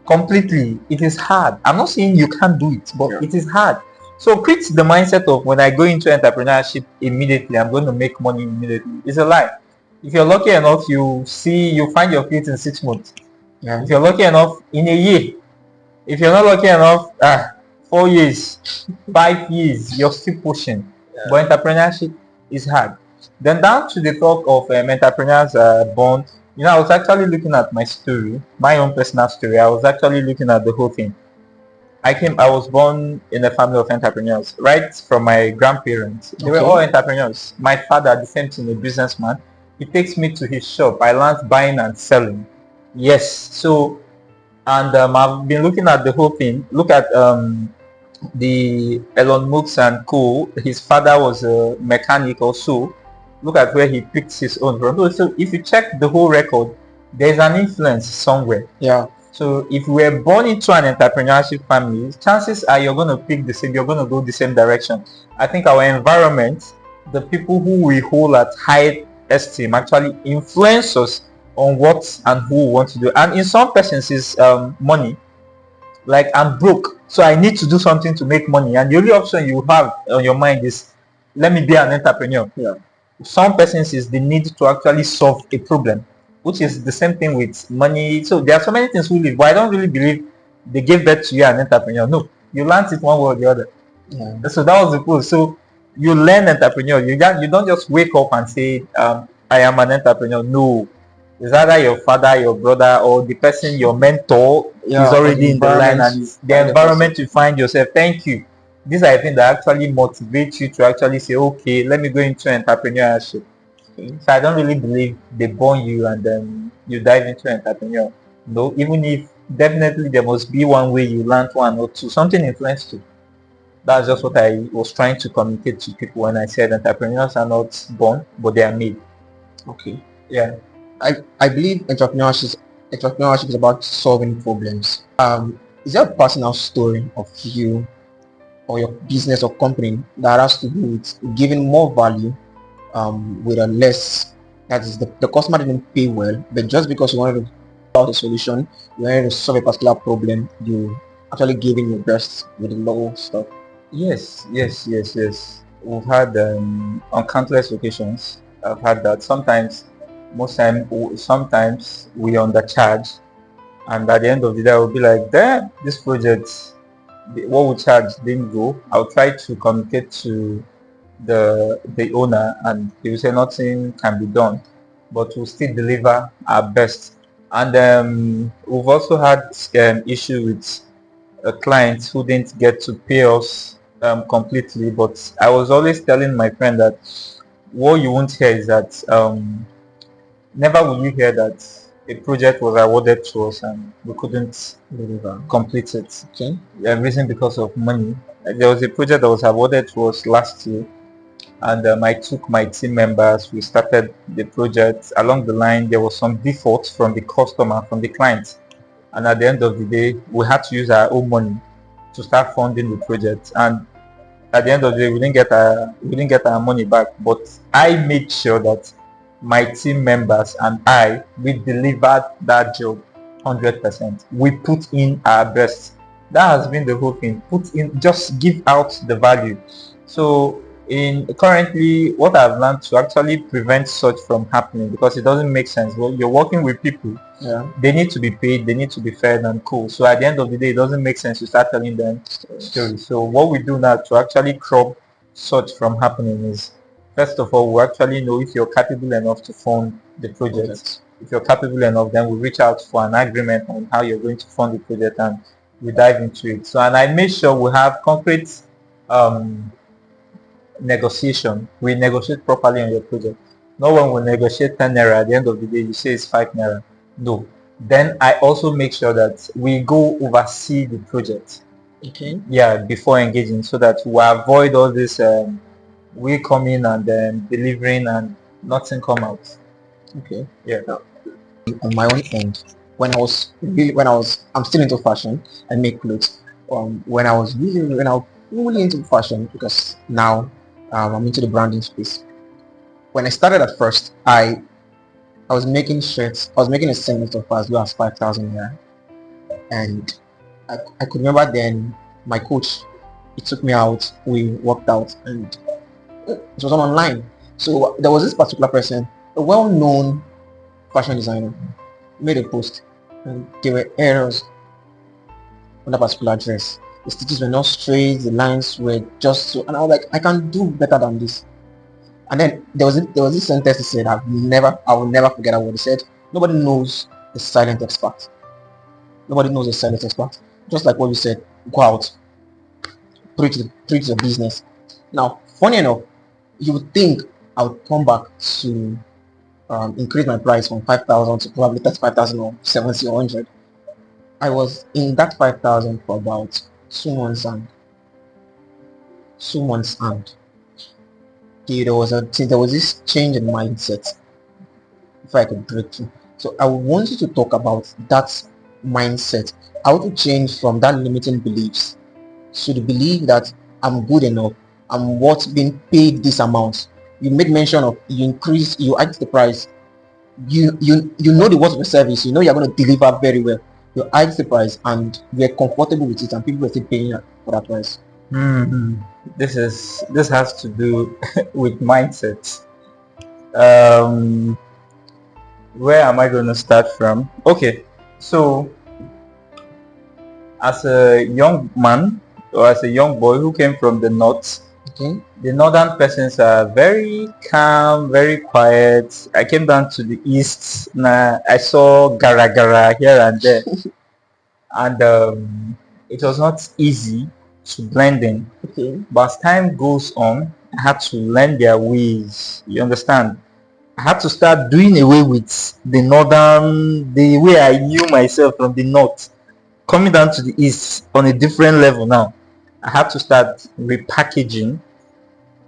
Completely. It is hard. I'm not saying you can't do it, but it is hard. So quit the mindset of when I go into entrepreneurship immediately, I'm going to make money immediately. It's a lie. If you're lucky enough, you find your feet in 6 months. yeah. If you're lucky enough, in a year. If you're not lucky enough, 4 years, 5 years, you're still pushing. But entrepreneurship is hard. Then down to the talk of entrepreneurs born. I was actually looking at my story, my own personal story. I was actually looking at the whole thing. I was born in a family of entrepreneurs, right from my grandparents. They were all entrepreneurs. My father, the same thing, a businessman. He takes me to his shop. I learned buying and selling. Yes. So, and I've been looking at the whole thing. Look at the Elon Musk and co. His father was a mechanic also. Look at where he picked his own from. So if you check the whole record, there's an influence somewhere. Yeah. So if we were born into an entrepreneurship family, chances are you're going to pick the same, you're going to go the same direction. I think our environment, the people who we hold at high esteem actually influence us on what and who we want to do. And in some persons is money. Like I'm broke, so I need to do something to make money, and the only option you have on your mind is let me be an entrepreneur. Yeah. Some persons is the need to actually solve a problem, which is the same thing with money. So there are so many things we live, but I don't really believe they gave birth to you an entrepreneur. No, you learned it one way or the other. Yeah. So that was the goal. So you learn entrepreneur. You don't just wake up and say, I am an entrepreneur. No. It's either your father, your brother, or the person, your mentor Yeah, is or the already in the line, environment and you it's the find environment yourself. you find yourself. Thank you. These are the things that actually motivate you to actually say, okay, let me go into entrepreneurship. Okay. So I don't really believe they born you and then you dive into entrepreneur. No, even if definitely there must be one way you learn one or two, something influenced you. That's just what I was trying to communicate to people when I said entrepreneurs are not born, but they are made. Okay. Yeah. I believe entrepreneurship is about solving problems. Is there a personal story of you or your business or company that has to do with giving more value with a less, that is the customer didn't pay well, but just because you wanted to solve a solution, you wanted to solve a particular problem, you actually gave in your best with low stuff? Yes. We've had on countless occasions. I've had that. Sometimes we undercharge, and at the end of the day, I will be like, "Damn, this project, what we charge didn't go." I'll try to communicate to the owner, and he will say nothing can be done, but we'll still deliver our best. And we've also had issue with clients who didn't get to pay us completely. But I was always telling my friend that what you won't hear is that never will you hear that a project was awarded to us and we couldn't Deliver. complete it. Okay. The reason because of money. There was a project that was awarded to us last year, and I took my team members. We started the project. Along the line, there was some default from the customer, from the client, and at the end of the day, we had to use our own money to start funding the project. And at the end of the day, we didn't get our money back. But I made sure that my team members and we delivered that job 100%. We put in our best. That has been the whole thing. Put in, just give out the value. So in currently, what I've learned to actually prevent such from happening, because it doesn't make sense. Well, you're working with people, Yeah. they need to be paid, they need to be fed and cool. So at the end of the day, it doesn't make sense to start telling them stories. So what we do now to actually crop such from happening is, first of all, we actually know if you're capable enough to fund the project. Project. If you're capable enough, then we reach out for an agreement on how you're going to fund the project, and we dive into it. So, and I make sure we have concrete um, negotiation. We negotiate properly on your project. Not when we negotiate 10 naira, at the end of the day, you say it's 5 naira. No. Then I also make sure that we go oversee the project. Okay. Yeah, before engaging, so that we avoid all this we come in and then delivering and nothing come out. Okay. Yeah. Now, on my own end, I'm still into fashion. I make clothes. When I was really into fashion, because now I'm into the branding space. When I started at first, I was making shirts. I was making a segment of as low as 5,000 naira, and I could remember then my coach, he took me out. We worked out, and it was online. So there was this particular person, a well-known fashion designer, made a post, and there were errors on that particular dress. The stitches were not straight, the lines were just so, and I was like, I can do better than this. And then there was this sentence he said, I will never forget what he said. Nobody knows the silent expert. Nobody knows the silent expert. Just like what you said, go out, preach the business. Now, funny enough, you would think I would come back to increase my price from 5,000 to probably 35,000 or 70 or 100. I was in that 5,000 for about 2 months, and 2 months, and there was this change in mindset if I could break through. So I want you to talk about that mindset, how to change from that limiting beliefs to the belief that I'm good enough, I'm worth being paid this amount. You made mention of you hiked the price. you know the worth of the service, you know you're going to deliver very well. You hike the price and you're comfortable with it, and people are still paying for that price. Mhm. This has to do with mindset. Um, where am I going to start from? Okay, so as a young man or as a young boy who came from the north, Okay. the northern persons are very calm, very quiet. I came down to the east. Nah, I saw gara gara here and there, and it was not easy to blend in. Okay. But as time goes on, I had to learn their ways. You understand? I had to start doing away with the way I knew myself from the north, coming down to the east on a different level now. I had to start repackaging.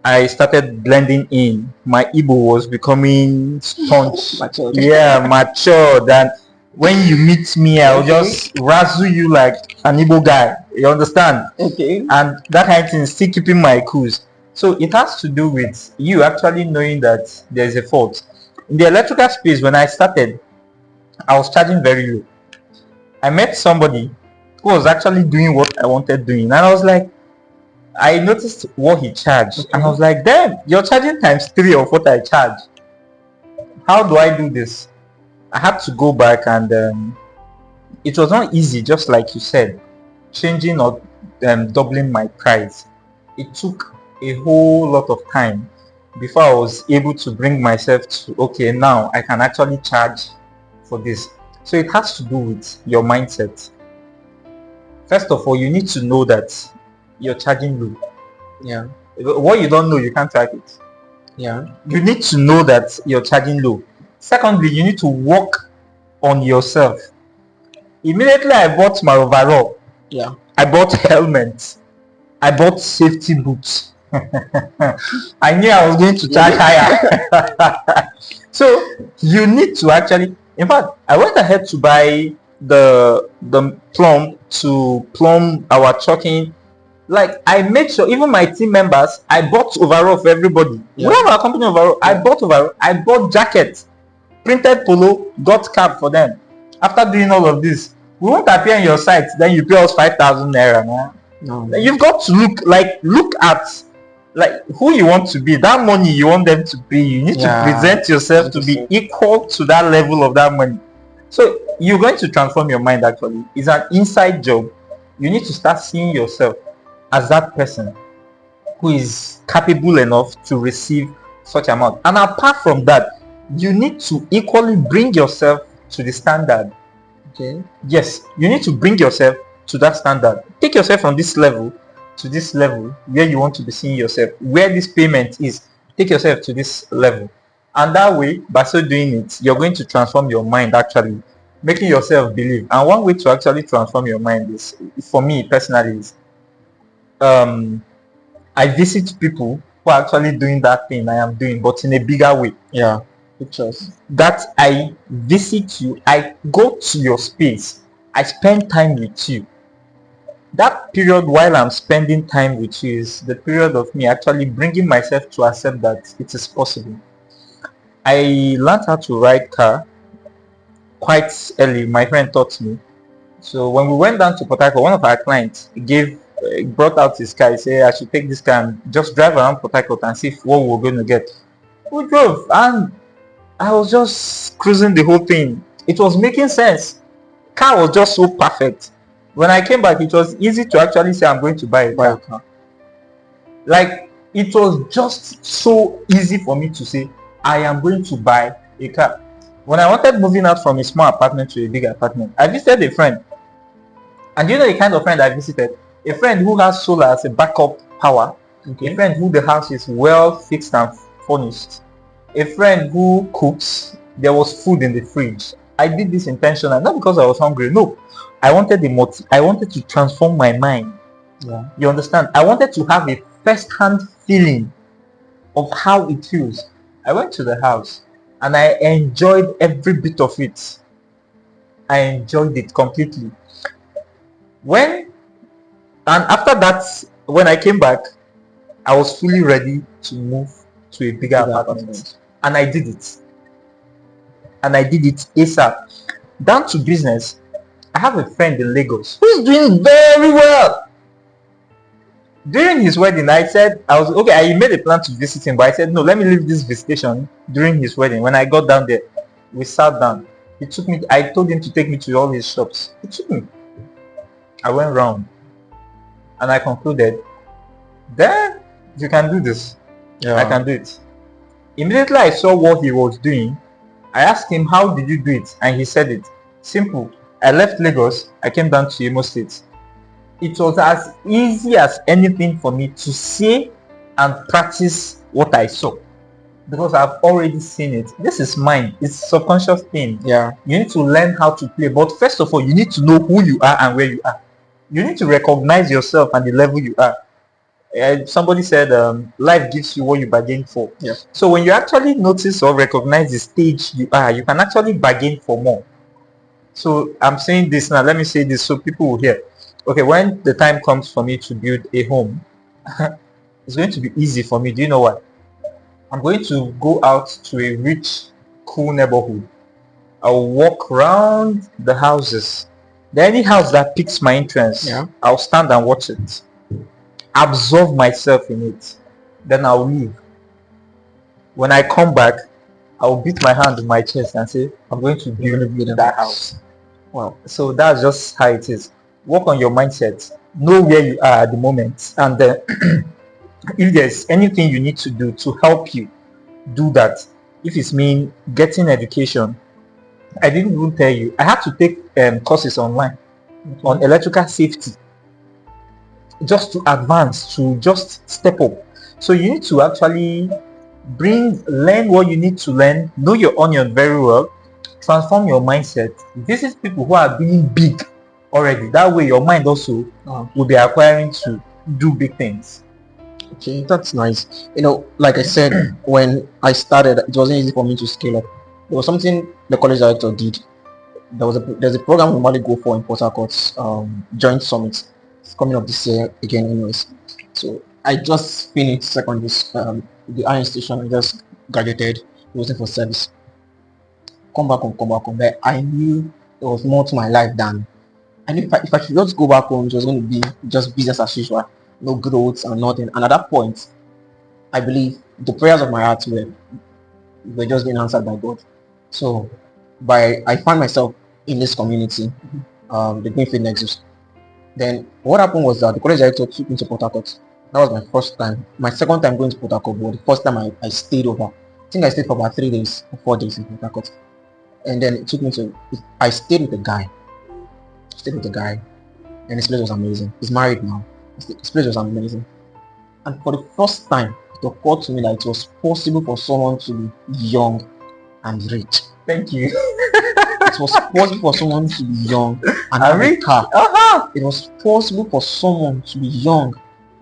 I started blending in. My Igbo was becoming staunch. Matured. Yeah, mature. Than when you meet me, I'll just razzle you like an Igbo guy. You understand? Okay. And that kind of thing is still keeping my cool. So it has to do with you actually knowing that there's a fault. In the electrical space, when I started, I was charging very low. I met somebody who was actually doing what I wanted doing, and I was like, I noticed what he charged, and I was like, damn, you're charging times 3 of what I charge. How do I do this? I had to go back, and it was not easy, just like you said, changing or doubling my price. It took a whole lot of time before I was able to bring myself to, okay, now I can actually charge for this. So it has to do with your mindset. First of all, you need to know that you're charging low. Yeah. What you don't know, you can't track it. Yeah. You need to know that you're charging low. Secondly, you need to work on yourself. Immediately I bought my overall. Yeah. I bought helmets. I bought safety boots. I knew I was going to charge higher. So you need to actually, in fact, I went ahead to buy the plumb to plumb our trucking. Like I made sure even my team members, I bought overall for everybody. Yeah. We have our company overall. I bought overall. I bought jackets, printed polo, got cap for them. After doing all of this, we won't appear in your site. Then you pay us 5,000 naira, man. No. You've got to look at like who you want to be. That money you want them to pay. You need to present yourself to be equal to that level of that money. So you're going to transform your mind. Actually, it's an inside job. You need to start seeing yourself as that person who is capable enough to receive such amount. And apart from that, you need to equally bring yourself to the standard. Okay. Yes, you need to bring yourself to that standard. Take yourself from this level to this level where you want to be seeing yourself, where this payment is. Take yourself to this level, and that way, by so doing it, you're going to transform your mind, actually making yourself believe. And one way to actually transform your mind is, for me personally, is I visit people who are actually doing that thing I am doing, but in a bigger way. Yeah. Pictures. That I visit you, I go to your space, I spend time with you. That period while I'm spending time with you is the period of me actually bringing myself to accept that it is possible. I learned how to ride car quite early. My friend taught me. So when we went down to Port Harcourt, one of our clients brought out his car. He said, I should take this car and just drive around Port Harcourt and see what we're going to get. We drove, and I was just cruising the whole thing. It was making sense. Car was just so perfect. When I came back, it was easy to actually say I'm going to buy a car. Like, it was just so easy for me to say I am going to buy a car. When I wanted moving out from a small apartment to a big apartment, I visited a friend. And you know the kind of friend I visited? A friend who has solar as a backup power. Okay. A friend who the house is well fixed and furnished. A friend who cooks. There was food in the fridge. I did this intentionally, not because I was hungry. No, I wanted to transform my mind. Yeah. You understand? I wanted to have a first-hand feeling of how it feels. I went to the house and I enjoyed every bit of it. I enjoyed it completely. After that, when I came back, I was fully ready to move to a bigger apartment. And I did it. and I did it ASAP. Down to business, I have a friend in Lagos who's doing very well. During his wedding, I said, I was okay. I made a plan to visit him, but I said, no, let me leave this visitation during his wedding. When I got down there, we sat down. He took me, I told him to take me to all his shops. He took me. I went round and I concluded, then you can do this. I can do it. Immediately I saw what he was doing, I asked him, how did you do it? And he said it. Simple. I left Lagos, I came down to Imo State. It was as easy as anything for me to say and practice what I saw, because I've already seen it. This is mine. It's a subconscious thing. Yeah. You need to learn how to play, but first of all, you need to know who you are and where you are. You need to recognize yourself and the level you are. Somebody said, life gives you what you bargain for. Yeah. So when you actually notice or recognize the stage you are, you can actually bargain for more. So I'm saying this now. Let me say this so people will hear. Okay, when the time comes for me to build a home, it's going to be easy for me. Do you know why? I'm going to go out to a rich, cool neighborhood. I'll walk around the houses. Any house that piques my interest, I'll stand and watch it. Absorb myself in it. Then I'll leave. When I come back, I'll beat my hand on my chest and say, I'm going to build that house. Wow. So that's just how it is. Work on your mindset. Know where you are at the moment. And if there's anything you need to do to help you, do that. If it's mean getting education, I didn't even tell you. I had to take courses online on electrical safety, just to advance, to just step up. So you need to actually learn what you need to learn, know your onion very well, transform your mindset, visit people who are being big already. That way your mind also will be acquiring to do big things. Okay, that's nice. Like I said, when I started, it wasn't easy for me to scale up. There was something the college director did. There's a program we might go for in Port Harcourt, Joint Summit. It's coming up this year again anyways. So I just finished secondary, the iron station. I just graduated, waiting for service. Come back home. But I knew there was more to my life than I knew. If I should just go back home, it was going to be just business as usual, no growth and nothing. And at that point, I believe the prayers of my heart were just being answered by God. So I found myself in this community, the Greenfield Nexus. Then what happened was that the college director took me to Port Harcourt. That was my first time. My second time going to Port Harcourt, but the first time I stayed over. I think I stayed for about 3 days or 4 days in Port Harcourt. And then it took me I stayed with a guy. And his place was amazing. He's married now. His place was amazing. And for the first time, it occurred to me that it was possible for someone to be young and rich. Thank you. It was possible for someone to be young and have a car. It was possible for someone to be young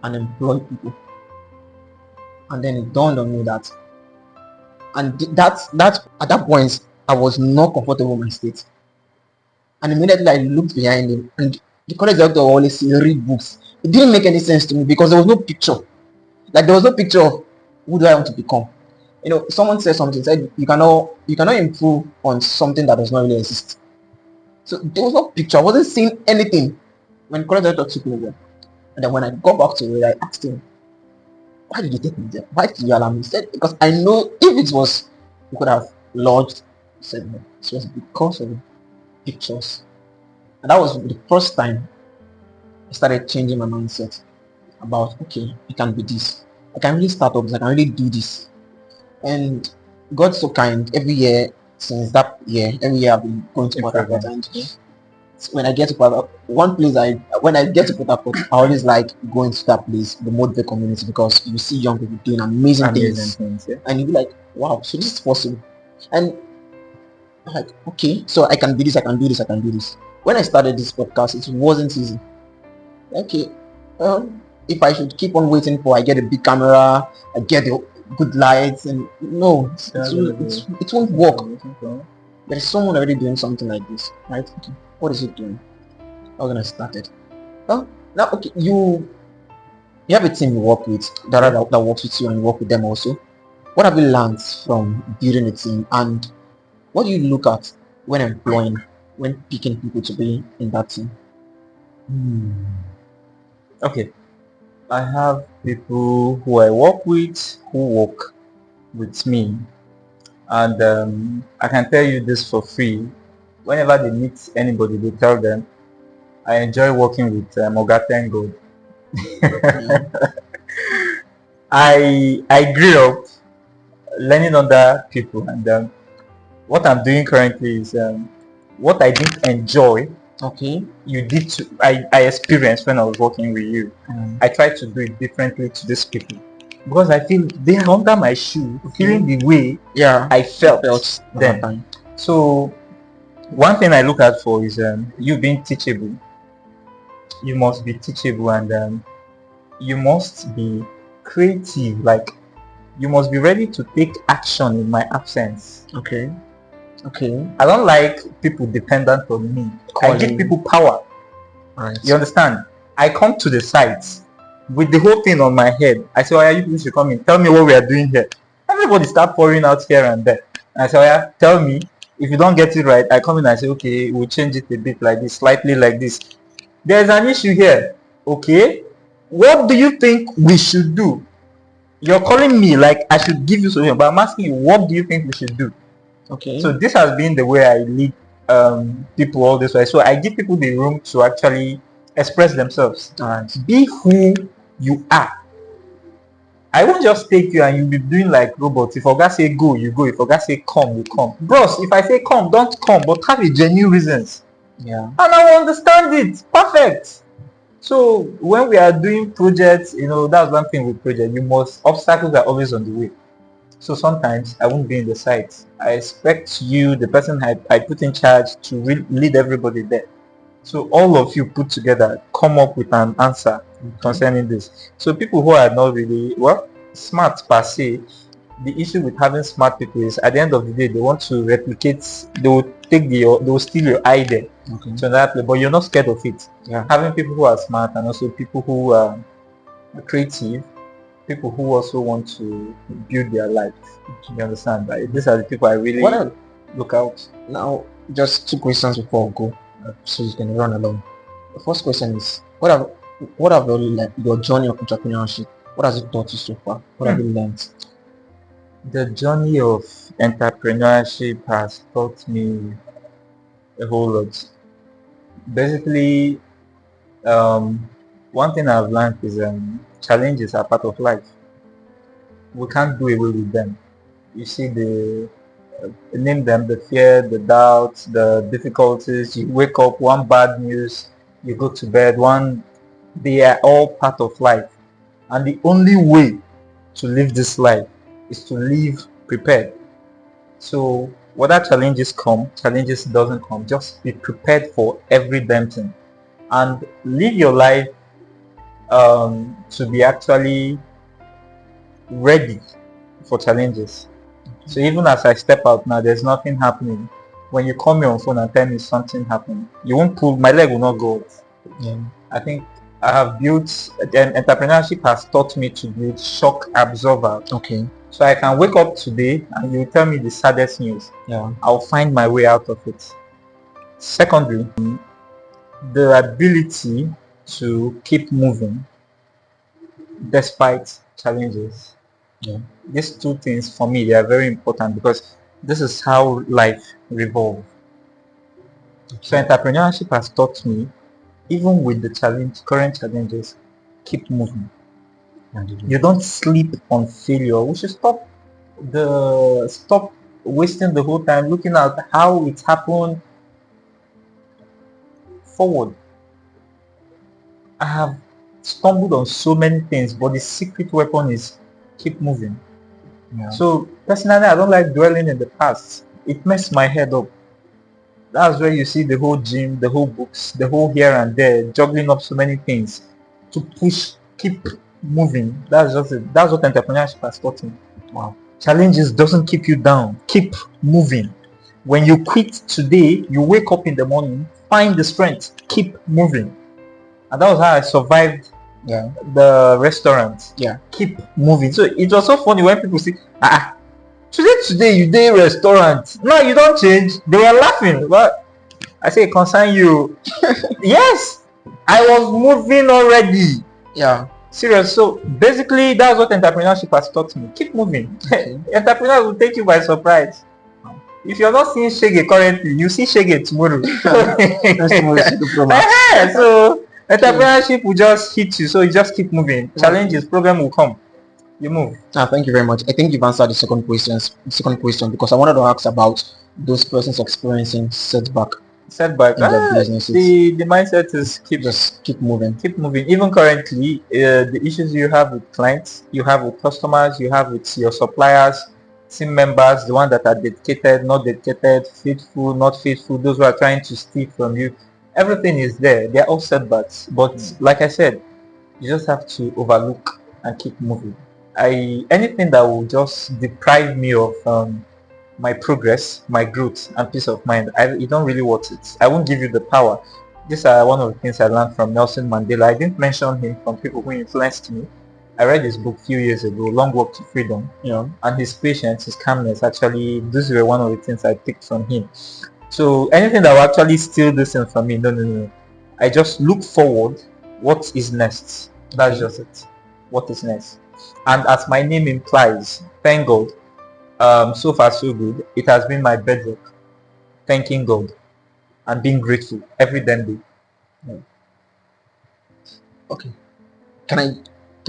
and employ people. And then it dawned on me that, and that's at that point I was not comfortable in my state. And immediately I looked behind him, and the college director always say read books. It didn't make any sense to me because there was no picture. Like there was no picture of who do I want to become. Someone said something, said you cannot improve on something that does not really exist. So there was no picture. I wasn't seeing anything when college director took me there. And then when I got back to it, I asked him, why did you take me there? Why did you allow me? He said, because I know if it was, you could have lodged. He said, no, it was because of the pictures. And that was the first time I started changing my mindset about, okay, it can be this. I can really start up this. I can really do this. And God's so kind. Every year since that year, every year I've been going to Port Harcourt. And when I get to Port Harcourt, when I get to Port Harcourt, I always like going to that place, the Modve community, because you see young people doing amazing things. And you be like, wow, so this is possible. And I'm like, okay, so I can do this, I can do this, I can do this. When I started this podcast, it wasn't easy. Okay, if I should keep on waiting for I get a big camera, I get the good lights, and no, it won't work. There is someone already doing something like this, right? Okay. What is it doing? How can I start it? Well, now, okay, you have a team you work with that works with you, and you work with them also. What have you learned from building a team, and What do you look at when picking people to be in that team? Okay, I have people who I work with who work with me, and I can tell you this for free. Whenever they meet anybody, they tell them, I enjoy working with Oga Thank God. Yeah. I grew up learning under people, and what I'm doing currently is what I didn't enjoy. Okay. You did to I experienced when I was working with you. Mm. I try to do it differently to these people because I feel they are under my shoe, feeling the way Yeah. I felt Felt at that then. time. So one thing I look at for is you being teachable. You must be teachable, and you must be creative. Like you must be ready to take action in my absence. Okay. Okay. I don't like people dependent on me. I give Calling. people power. Right. You understand? I come to the site with the whole thing on my head. I say, oh yeah, you people should come in. Tell me what we are doing here. Everybody start pouring out here and there. And I say, oh yeah, tell me. If you don't get it right, I come in and I say, okay, we'll change it a bit like this, slightly like this. There's an issue here. Okay? What do you think we should do? You're calling me like I should give you solution, but I'm asking you, what do you think we should do? Okay. So this has been the way I lead people all this way. So I give people the room to actually express themselves. Alright. Be who you are. I won't just take you and you'll be doing like robots. If Oga say go, you go. If Oga say come, you come. Bros, if I say come, don't come, but have a genuine reasons. Yeah. And I will understand it. Perfect. So when we are doing projects, that's one thing with project. Obstacles are always on the way. So sometimes I won't be in the site. I expect you, the person I put in charge, to lead everybody there. So all of you put together, come up with an answer concerning this. So people who are not really smart per se, the issue with having smart people is at the end of the day they want to replicate. They will steal your idea to another place, but you're not scared of it. Yeah. Having people who are smart and also people who are creative, people who also want to build their life. You understand? Right? These are the people I really look out. Now, just two questions before we go, so you can run along. The first question is, what have you learned, your journey of entrepreneurship? What has it taught you so far? What have you learned? The journey of entrepreneurship has taught me a whole lot. Basically, one thing I've learned is challenges are part of life. We can't do away with them. You see name them, the fear, the doubts, the difficulties. You wake up, one bad news, you go to bed, they are all part of life. And the only way to live this life is to live prepared. So whether challenges doesn't come, just be prepared for every damn thing. And live your life to be actually ready for challenges. So even as I step out now, there's nothing happening. When you call me on phone and tell me something happened, you won't pull, my leg will not go off. Yeah. I think I have built, entrepreneurship has taught me to build shock absorber. Okay. So I can wake up today and you tell me the saddest news. Yeah. I'll find my way out of it. Secondly, the ability to keep moving despite challenges. Yeah. These two things for me, they are very important because this is how life revolves. So entrepreneurship has taught me, even with the current challenges, keep moving. You don't sleep on failure. We should stop wasting the whole time looking at how it happened. Forward. I have stumbled on so many things, but the secret weapon is keep moving. Yeah. So personally, I don't like dwelling in the past. It messes my head up. That's where you see the whole gym, the whole books, the whole here and there, juggling up so many things to keep moving. That's just it. That's what entrepreneurship has taught me. Wow. Challenges doesn't keep you down. Keep moving. When you quit today, you wake up in the morning, find the strength, keep moving. And that was how I survived the restaurant. Yeah. Keep moving. So it was so funny when people say, Today you dey restaurant. Now you don't change. They were laughing. But I say concern you. Yes, I was moving already. Yeah. Serious. So basically, that's what entrepreneurship has taught me. Keep moving. Okay. Entrepreneurs will take you by surprise. If you're not seeing Shege currently, you see Shege tomorrow. Next tomorrow is the Pro Max. So entrepreneurship will just hit you. So you just keep moving. Challenges, problem will come. You move. Thank you very much. I think you've answered the second question because I wanted to ask about those persons experiencing setback Setback. in their businesses. The mindset is Just keep moving. keep moving. Even currently, the issues you have with clients, you have with customers, you have with your suppliers, team members, the ones that are dedicated, not dedicated, faithful, not faithful, those who are trying to steal from you, everything is there. They are all setbacks. But like I said, you just have to overlook and keep moving. Anything that will just deprive me of my progress, my growth, and peace of mind, you don't really want it. I won't give you the power. These are one of the things I learned from Nelson Mandela. I didn't mention him from people who influenced me. I read his book a few years ago, Long Walk to Freedom. And his patience, his calmness, actually, these were one of the things I picked from him. So anything that will actually steal this thing from me, no. I just look forward. What is next? That's just it. What is next? And as my name implies, thank God. So far so good. It has been my bedrock. Thanking God and being grateful every damn day. Okay. Can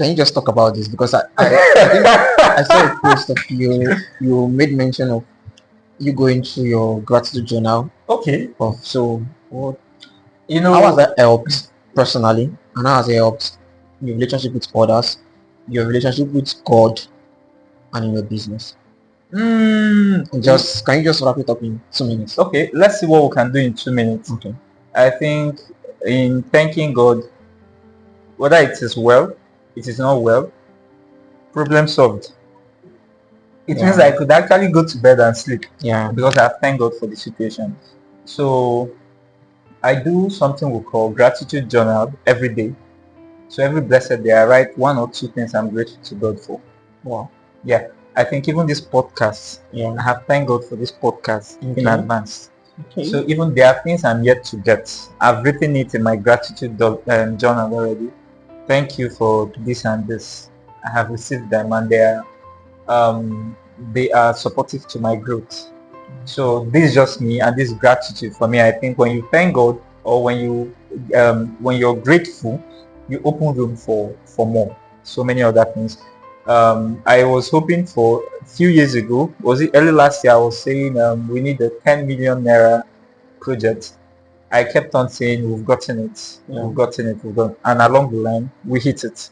you just talk about this because I think I saw a post of you made mention of you going through your gratitude journal. Okay. So what You know, how has that helped personally and how has it helped your relationship with others, your relationship with God and in your business? Can you just wrap it up in 2 minutes? Okay, let's see what we can do in 2 minutes. Okay. I think in thanking God, whether it is well, it is not well, problem solved. It means I could actually go to bed and sleep. Yeah. Because I have thanked God for the situation. So I do something we call gratitude journal every day. So every blessed day I write 1 or 2 things I'm grateful to God for. Wow. Yeah. I think even this podcast, I have thanked God for this podcast in advance. Okay. So even there are things I'm yet to get. I've written it in my gratitude journal already. Thank you for this and this. I have received them and they are supportive to my growth. So this is just me and this gratitude for me. I think when you thank God or when you're grateful, you open room for more. So many other things. I was hoping for a few years ago, was it early last year, I was saying we need a 10 million naira project. I kept on saying we've gotten it, and along the line we hit it.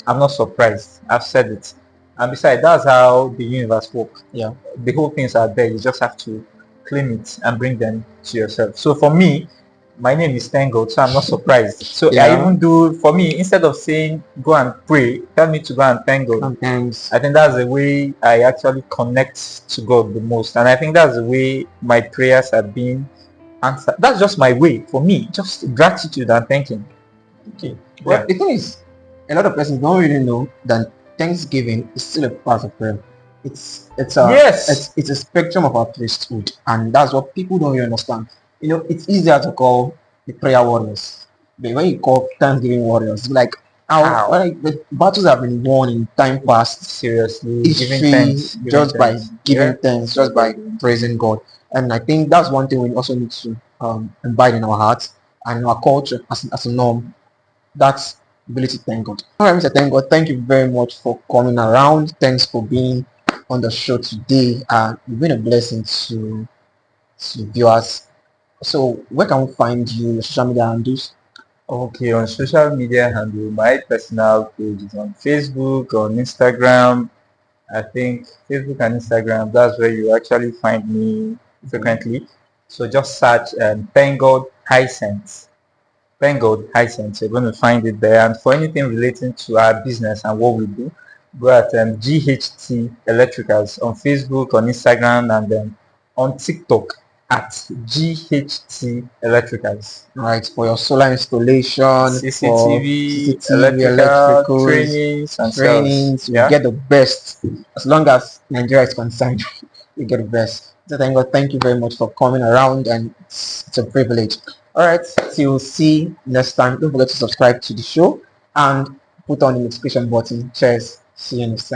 I'm not surprised. I've said it. And besides, that's how the universe works. The whole things are there. You just have to claim it and bring them to yourself. So for me, my name is Thank God, so I'm not surprised. So I even do, for me, instead of saying go and pray, tell me to go and thank God. Sometimes I think that's the way I actually connect to God the most. And I think that's the way my prayers have been answered. That's just my way for me, just gratitude and thanking. Okay. Well, the thing is, a lot of persons don't really know that Thanksgiving is still a part of prayer. It's a spectrum of our priesthood, and that's what people don't really understand. It's easier to call the prayer warriors, but when you call Thanksgiving warriors, like the battles have been won in time past. Seriously, by giving thanks, just by praising God. And I think that's one thing we also need to imbibe in our hearts and in our culture as a norm. That's ability to thank God. All right, Mr. Thank God, thank you very much for coming around. Thanks for being on the show today. You've been a blessing to viewers. So where can we find you, your social media handles? Okay, on social media handle, my personal page is on Facebook, on Instagram. I think Facebook and Instagram, that's where you actually find me frequently. So just search Thank God Hycient. Thank God Hycient. You're going to find it there. And for anything relating to our business and what we do, go at GHT Electricals on Facebook, on Instagram, and then on TikTok. at GHT Electricals. Right, for your solar installation, for CCTV, CCTV, electrical, electricals, trainings, and sales. trainings, you Yeah. get the best. As long as Nigeria is concerned, you get the best. So thank you very much for coming around, and it's a privilege. All right, till see next time. Don't forget to subscribe to the show and put on the notification button. Cheers. See you next time.